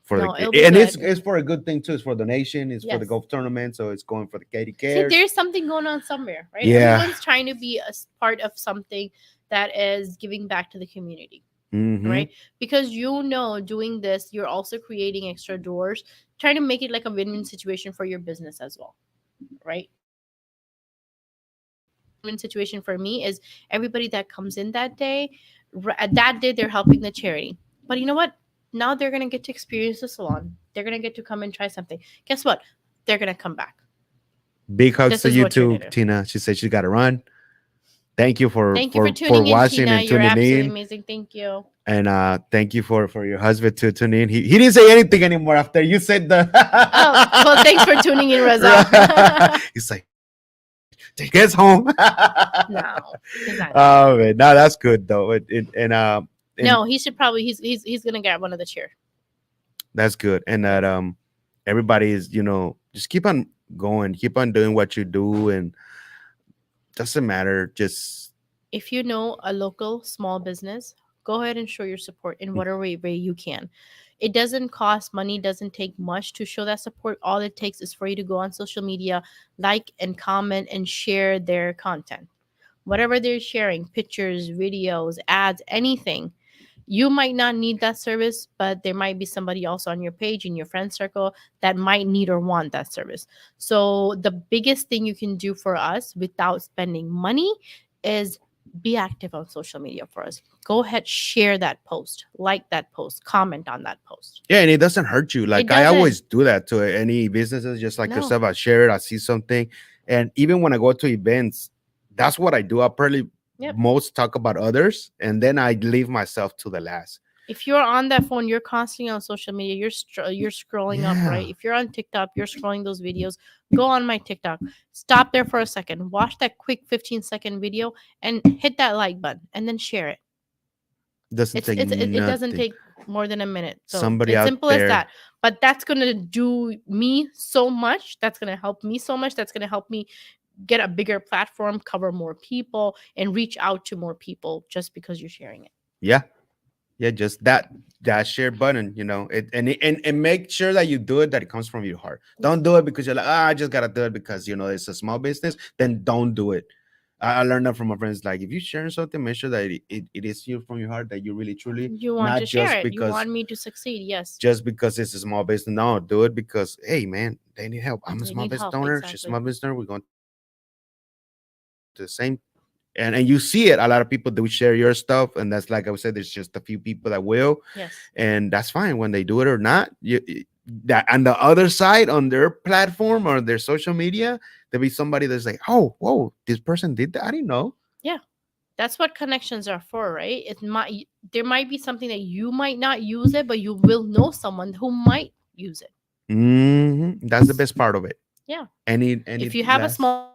B: for
C: No,
B: the
C: it'll be
B: and
C: good.
B: it's for a good thing too. It's for donation. It's for the
C: Yes.
B: golf tournament, so it's going for the Katie
C: See,
B: Cares.
C: there's something going on somewhere, right?
B: Yeah.
C: Everyone's trying to be part of something that is giving back to the community,
B: Mhm.
C: right? Because doing this, you're also creating extra doors, trying to make it like a win-win situation for your business as well, right? Win situation for me is everybody that comes in that day, at that day they're helping the charity. But you know what? Now they're gonna get to experience the salon. They're gonna get to come and try something. Guess what? They're gonna come back.
B: Big hugs
C: This
B: to
C: is
B: you
C: what you're
B: too,
C: gonna do.
B: Tina. She said she's got to run. Thank you for
C: Thank you for
B: for
C: tuning in,
B: watching
C: Tina.
B: and
C: You're
B: tuning
C: absolutely
B: in.
C: amazing. Thank you.
B: And thank you for your husband to tune in. He didn't say anything anymore after you said the.
C: Oh, well, thanks for tuning in, Reza.
B: He's like, take us home.
C: No, he's not.
B: Oh man, no, that's good though. And
C: No, he should probably he's gonna get one of the chair.
B: that's good. And that everybody is, just keep on going, keep on doing what you do, and doesn't matter. Just
C: If you know a local small business, go ahead and show your support in whatever way you can. It doesn't cost money, doesn't take much to show that support. All it takes is for you to go on social media, like and comment and share their content. Whatever they're sharing, pictures, videos, ads, anything. You might not need that service, but there might be somebody else on your page in your friend circle that might need or want that service. So the biggest thing you can do for us without spending money is be active on social media for us. Go ahead, share that post, like that post, comment on that post.
B: yeah, and it doesn't hurt you. Like I
C: doesn't.
B: always do that to any businesses, just like
C: No.
B: yourself. I share it, I see something, and even when I go to events, that's what I do. I probably
C: Yep.
B: most talk about others, and then I leave myself to the last.
C: If you're on that phone, you're constantly on social media. You're scrolling up,
B: Yeah.
C: right? If you're on TikTok, you're scrolling those videos. Go on my TikTok. Stop there for a second. Watch that quick 15-second video and hit that like button, and then share it.
B: Doesn't take
C: It doesn't
B: nothing.
C: take more than a minute. So
B: Somebody
C: it's
B: out
C: simple
B: there.
C: as that. But that's gonna do me so much. That's gonna help me so much. That's gonna help me get a bigger platform, cover more people, and reach out to more people just because you're sharing it.
B: Yeah, just that share button, and make sure that you do it, that it comes from your heart. Don't do it because you're like, I just gotta do it because it's a small business. Then don't do it. I learned that from my friends. Like, if you're sharing something, make sure that it is you from your heart, that you really truly,
C: You want
B: not
C: to share
B: just
C: it. You
B: because
C: want me to succeed. Yes.
B: just because it's a small business. No, do it because, hey man, they need help. I'm a
C: They
B: small
C: need
B: business
C: help,
B: owner. She's a
C: exactly.
B: small business owner. We're going to the same. And you see it. A lot of people do share your stuff, and that's, like I said, there's just a few people that will,
C: Yes.
B: and that's fine when they do it or not. That on the other side, on their platform or their social media, there'll be somebody that's like, oh, whoa, this person did that. I didn't know.
C: That's what connections are for, right? There might be something that you might not use it, but you will know someone who might use it.
B: That's the best part of it.
C: Yeah.
B: Any
C: If you have a
B: last-
C: small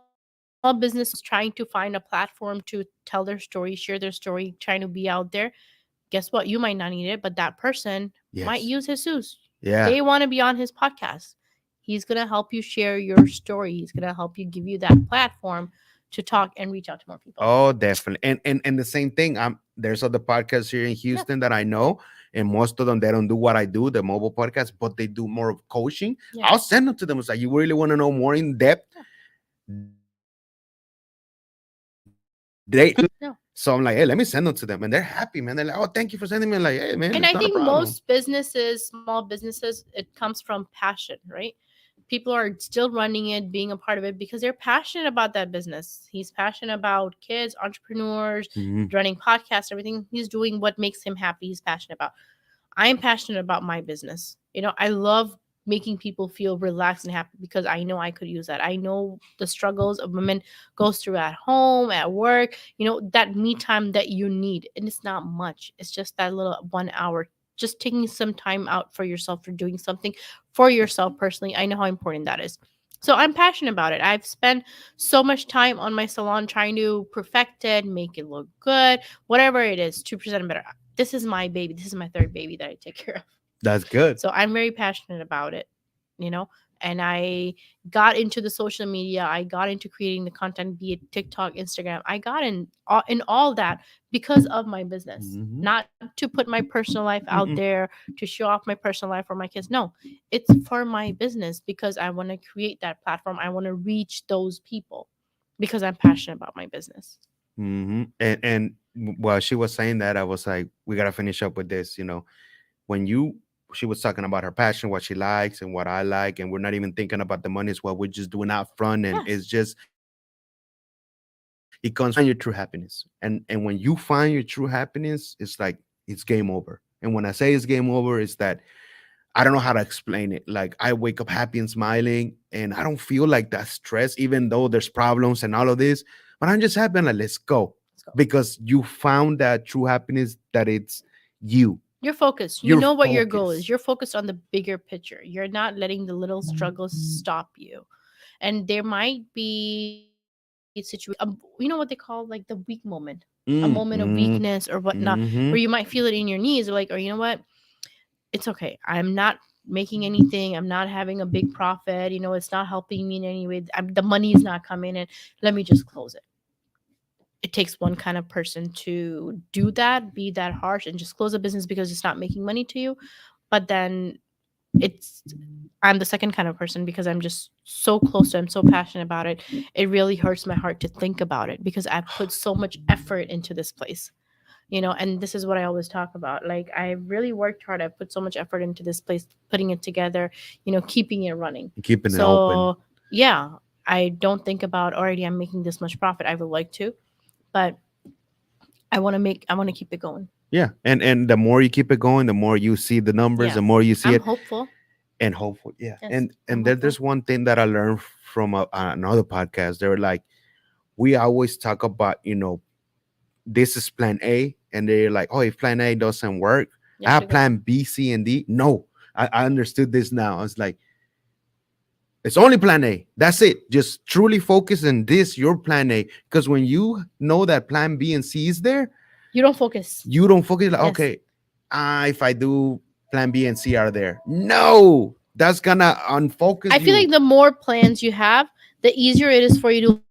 C: business trying to find a platform to tell their story, share their story, trying to be out there, guess what? You might not need it, but that person might
B: Yes.
C: use Jesus.
B: Yeah.
C: They want to be on his podcast. He's going to help you share your story. He's going to help you, give you that platform to talk and reach out to more people.
B: Oh, definitely. And the same thing. There's other podcasts here in Houston that I know, and most of them they don't do what I do, the mobile podcast, but they do more of coaching.
C: Yeah.
B: I'll send them to them. It's like, you really want to know more in depth. They
C: No.
B: So I'm like, hey, let me send them to them, and they're happy, man. They're like, oh, thank you for sending me. I'm like, hey, man,
C: And
B: it's
C: I
B: not a
C: think
B: problem.
C: most businesses, small businesses, it comes from passion, right? People are still running it, being a part of it because they're passionate about that business. He's passionate about kids, entrepreneurs,
B: Mhm.
C: running podcasts, everything. He's doing what makes him happy. He's passionate about. I am passionate about my business. I love making people feel relaxed and happy because I know I could use that. I know the struggles of women goes through at home, at work, that me time that you need. And it's not much. It's just that little 1 hour, just taking some time out for yourself, for doing something for yourself personally. I know how important that is. So I'm passionate about it. I've spent so much time on my salon trying to perfect it, make it look good, whatever it is, 2% better. This is my baby. This is my third baby that I take care of.
B: That's good.
C: So I'm very passionate about it, and I got into the social media. I got into creating the content, be it TikTok, Instagram. I got in all that because of my business,
B: Mhm.
C: not to put my personal life out
B: Mm-mm.
C: there, to show off my personal life for my kids. No, it's for my business because I want to create that platform. I want to reach those people because I'm passionate about my business.
B: And while she was saying that, I was like, we gotta finish up with this. When she was talking about her passion, what she likes and what I like, and we're not even thinking about the money. It's what we're just doing out front, and
C: Yes.
B: it's just it comes from your true happiness. And when you find your true happiness, it's like it's game over. And when I say it's game over, it's that I don't know how to explain it. Like, I wake up happy and smiling, and I don't feel like that stress, even though there's problems and all of this. But I'm just happy and like, let's go.
C: Let's go.
B: Because you found that true happiness, that it's you.
C: You're focused. You
B: You're
C: know what your goal is.
B: focused.
C: You're focused on the bigger picture. You're not letting the little struggles stop you. And there might be situation, you know what they call like the weak moment, a moment of weakness or whatnot,
B: Mhm.
C: where you might feel it in your knees, or you know what, it's okay. I'm not making anything. I'm not having a big profit. It's not helping me in any way. The money is not coming in. Let me just close it. It takes one kind of person to do that, be that harsh, and just close a business because it's not making money to you. But then I'm the second kind of person because I'm just so close to it. I'm so passionate about it. It really hurts my heart to think about it because I've put so much effort into this place. And this is what I always talk about. Like, I really worked hard. I put so much effort into this place, putting it together, keeping it running.
B: Keeping it open.
C: So, yeah, I don't think about already I'm making this much profit. I would like to, but I want to keep it going.
B: Yeah. And the more you keep it going, the more you see the numbers,
C: Yeah.
B: the more you see
C: I'm
B: it.
C: hopeful.
B: And hopeful. Yeah.
C: Yes,
B: and
C: I'm
B: there's
C: hopeful.
B: one thing that I learned from another podcast. They were like, we always talk about, this is plan A. And they're like, oh, if plan A doesn't work,
C: You
B: I
C: have
B: have
C: to go.
B: plan B, C, and D. No, I understood this now. I was like, it's only plan A. That's it. Just truly focus on this, your plan A. Because when you know that plan B and C is there,
C: You don't focus.
B: you don't focus like,
C: Yes.
B: okay, if I do plan B and C are there. No, that's gonna unfocus
C: I
B: you.
C: feel like the more plans you have, the easier it is for you to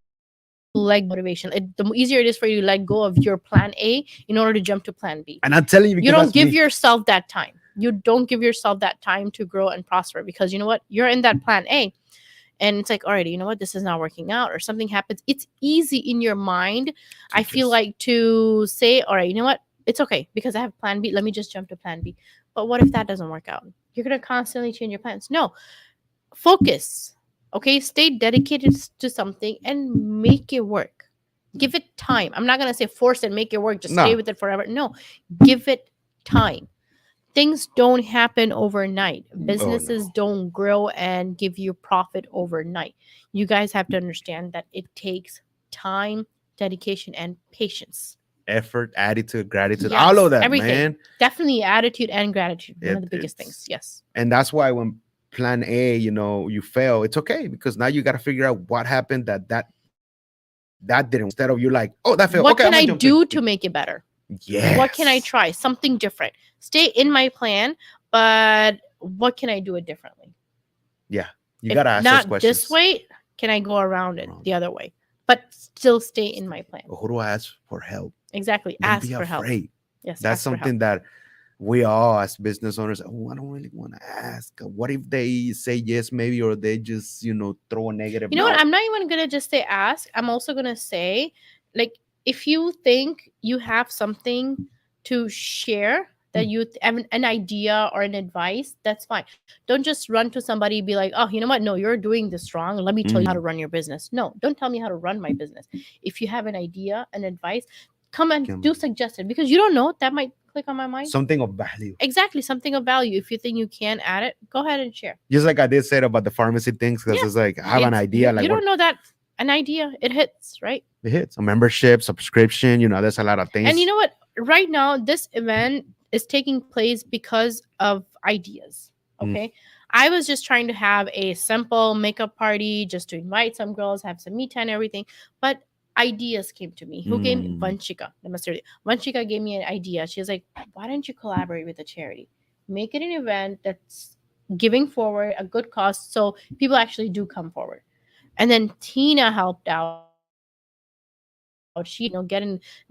C: let motivation. The easier it is for you to let go of your plan A in order to jump to plan B.
B: And I'm telling you, because
C: You don't
B: that's
C: give
B: me.
C: yourself that time. You don't give yourself that time to grow and prosper because you know what? You're in that plan A. And it's like, alrighty, you know what? This is not working out, or something happens. It's easy in your mind. I feel
B: just-
C: like to say, all right, you know what? It's okay because I have plan B. Let me just jump to plan B. But what if that doesn't work out? You're going to constantly change your plans. No, focus. Okay, stay dedicated to something and make it work. Give it time. I'm not going to say force it, make it work, just stay
B: No.
C: with it forever. No, give it time. Things don't happen overnight. Businesses don't grow and give you profit overnight. You guys have to understand that it takes time, dedication, and patience.
B: Effort, attitude, gratitude,
C: Yes,
B: all of that,
C: everything.
B: man.
C: Definitely attitude and gratitude. One of the biggest
B: It's-
C: things. Yes.
B: And that's why when plan A, you fail, it's okay, because now you got to figure out what happened that didn't. Instead of you like, oh, that failed.
C: What
B: Okay,
C: can
B: I'm
C: I
B: gonna jump
C: do
B: in.
C: to make it better?
B: Yes.
C: What can I try? Something different. Stay in my plan, but what can I do it differently?
B: Yeah, you
C: If
B: gotta ask those
C: not
B: questions.
C: this way, can I go around it the other way? But still stay in my plan.
B: Who do I ask for help?
C: Exactly.
B: Don't
C: Ask
B: be
C: for help.
B: afraid.
C: Yes,
B: That's
C: ask for help.
B: something that we all as business owners, oh, I don't really want to ask. What if they say yes, maybe, or they just, throw a negative
C: You know what?
B: no?
C: I'm not even gonna just say ask. I'm also gonna say, like, if you think you have something to share that you have an idea or an advice, that's fine. Don't just run to somebody and be like, oh, you know what? No, you're doing this wrong. Let me tell you how to run your business. No, don't tell me how to run my business. If you have an idea, an advice, come and do suggest it, because you don't know, that might click on my mind.
B: Something of value.
C: Exactly, something of value. If you think you can add it, go ahead and share.
B: Just like I did say about the pharmacy things, because
C: Yeah.
B: it's like I have an idea. Like
C: you
B: what
C: don't know that an idea, it hits, right?
B: it hits a membership, subscription. There's a lot of things.
C: And you know what? Right now, this event is taking place because of ideas. Okay. I was just trying to have a simple makeup party, just to invite some girls, have some meet and everything. But ideas came to me. Who gave me? Vanchika. Vanchika gave me an idea. She was like, why don't you collaborate with a charity? Make it an event that's giving forward a good cause, so people actually do come forward. And then Tina helped out. She,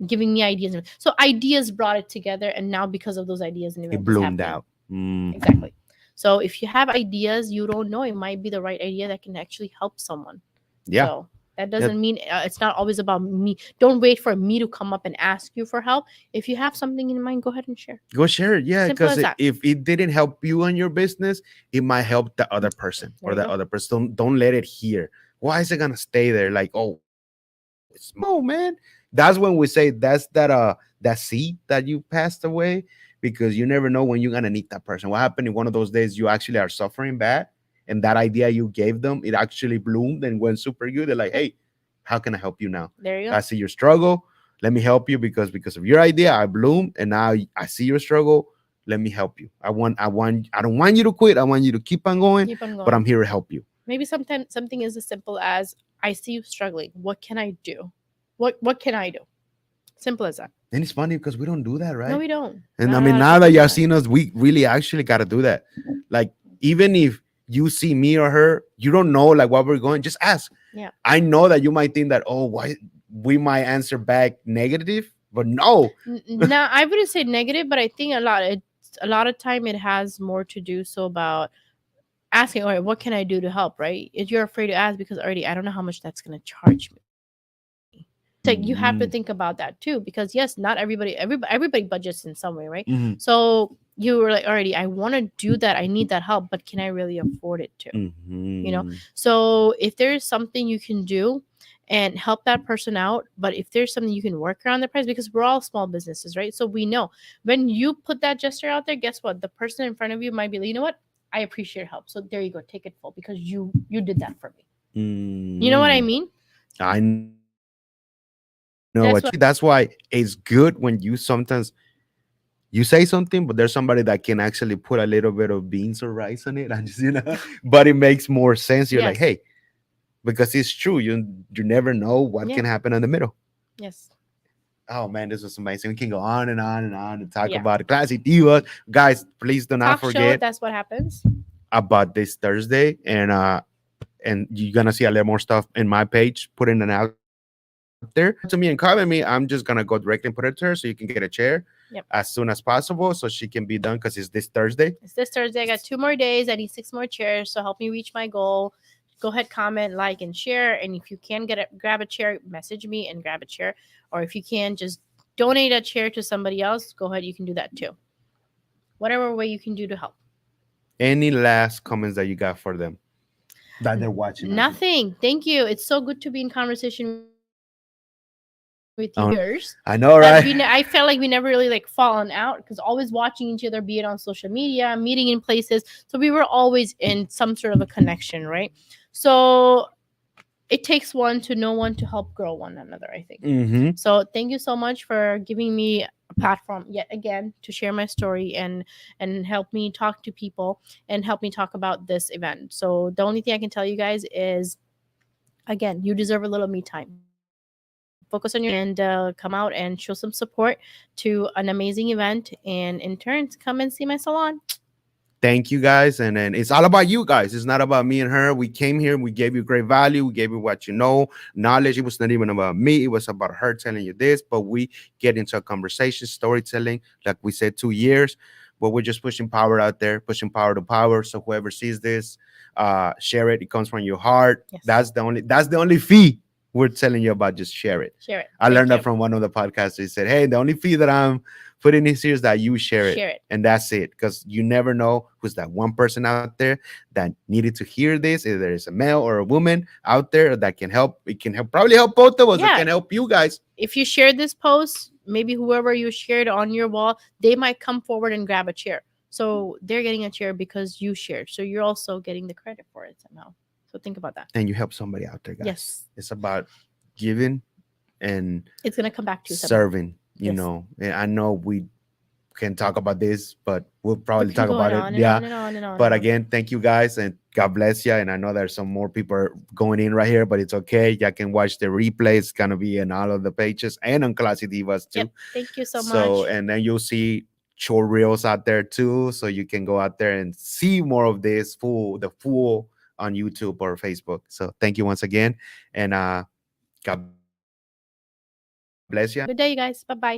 C: giving me ideas. So ideas brought it together, and now because of those ideas, an event
B: It bloomed
C: is
B: out.
C: happening. Exactly. So if you have ideas, you don't know, it might be the right idea that can actually help someone.
B: Yeah.
C: So that doesn't mean it's not always about me. Don't wait for me to come up and ask you for help. If you have something in mind, go ahead and share.
B: Go share it. Yeah,
C: Simple as
B: because
C: that.
B: if it didn't help you and your business, it might help the other person
C: There
B: or
C: you
B: the
C: go.
B: other person. Don't let it here. Why is it gonna stay there? Like, oh, it's no, man. That's when we say that's that seed that you passed away, because you never know when you're gonna need that person. What happened in one of those days you actually are suffering bad, and that idea you gave them, it actually bloomed and went super good. They're like, hey, how can I help you now?
C: There you go.
B: I see your struggle. Let me help you, because of your idea, I bloomed, and now I see your struggle. Let me help you. I don't want you to quit. I want you to keep on going,
C: Keep on
B: but
C: going.
B: I'm here to help you.
C: Maybe sometimes something is as simple as, I see you struggling. What can I do? What can I do? Simple as that.
B: And it's funny because we don't do that, right?
C: No, we don't.
B: And
C: Not
B: I
C: a
B: mean,
C: lot of
B: now
C: people
B: that
C: do
B: y'all
C: that.
B: seen us, we really actually got to do that. Like, even if you see me or her, you don't know like what we're going, just ask.
C: Yeah.
B: I know that you might think that, oh, why we might answer back negative, but no.
C: Now, I wouldn't say negative, but I think a lot of time it has more to do so about asking, all right, what can I do to help, right? If you're afraid to ask because already I don't know how much that's going to charge me. Like, you have to think about that too, because yes, not everybody budgets in some way, right?
B: Mhm.
C: So you were like, already, I want to do that, I need that help, but can I really afford it too?
B: Mhm.
C: So if there's something you can do and help that person out, but if there's something you can work around the price, because we're all small businesses, right? So we know when you put that gesture out there, guess what? The person in front of you might be like, you know what? I appreciate your help. So there you go, take it full, because you did that for me. You know what I mean?
B: I know
C: That's
B: that's why it's good when you sometimes you say something, but there's somebody that can actually put a little bit of beans or rice on it, and just but it makes more sense. You're like,
C: Yes.
B: hey, because it's true. You never know what
C: Yeah.
B: can happen in the middle.
C: Yes.
B: Oh man, this was amazing. We can go on and on and on and talk
C: Yeah.
B: about Klassy Diva. Guys, please do not
C: Talk show,
B: forget
C: that's what happens.
B: about this Thursday, and you're gonna see a lot more stuff in my page, putting it out there to me and comment me. I'm just gonna go directly and put it to her so you can get a chair
C: Yep.
B: as soon as possible so she can be done, because it's this Thursday.
C: It's this Thursday. I got 2 more days. I need 6 more chairs. So help me reach my goal. Go ahead, comment, like, and share. And if you can grab a chair, message me and grab a chair. Or if you can just donate a chair to somebody else, go ahead. You can do that too. Whatever way you can do to help.
B: Any last comments that you got for them that they're watching?
C: Nothing. Thank you. It's so good to be in conversation with you.
B: I know, right?
C: I felt like we never really like fallen out, because always watching each other, be it on social media, meeting in places. So we were always in some sort of a connection, right? So it takes one to know one to help grow one another, I think. So thank you so much for giving me a platform yet again to share my story and help me talk to people and help me talk about this event. So the only thing I can tell you guys is, again, you deserve a little me time. Focus on your and come out and show some support to an amazing event, and in turn come and see my salon.
B: thank you guys. And then it's all about you guys. It's not about me and her. We came here, we gave you great value, we gave you what you know, knowledge. It was not even about me, it was about her telling you this. But we get into a conversation, storytelling, like we said, 2 years. But we're just pushing power out there, pushing power to power. So whoever sees this, share it. It comes from your heart.
C: Yes.
B: That's the only fee we're telling you about. Just share it.
C: Share it.
B: I
C: Thank
B: learned
C: you.
B: that from one of the podcasts. He said, "Hey, the only fee that I'm putting this here is that you share it,
C: Share it.
B: and that's it." Because you never know who's that one person out there that needed to hear this. Either it's a male or a woman out there that can help. It can help, probably help both of us.
C: Yeah.
B: It can help you guys.
C: If you shared this post, maybe whoever you shared on your wall, they might come forward and grab a chair. So they're getting a chair because you shared. So you're also getting the credit for it somehow. So think about that.
B: And you help somebody out there, guys.
C: Yes.
B: It's about giving and
C: It's gonna come back to you somehow.
B: serving. You
C: Yes.
B: know, and I know we can talk about this, but we'll
C: We
B: probably
C: can
B: talk
C: go
B: about
C: on
B: it.
C: and
B: Yeah.
C: on and on and on
B: But
C: and on.
B: again, thank you guys, and God bless you. And I know there's some more people going in right here, but it's okay. Y'all can watch the replay. It's gonna be in all of the pages and on Klassy Divas too.
C: Yep. Thank you so
B: So,
C: much.
B: and then you'll see short reels out there too, so you can go out there and see more of this the full on YouTube or Facebook. So, thank you once again, and God bless you.
C: Good day, you guys. Bye bye.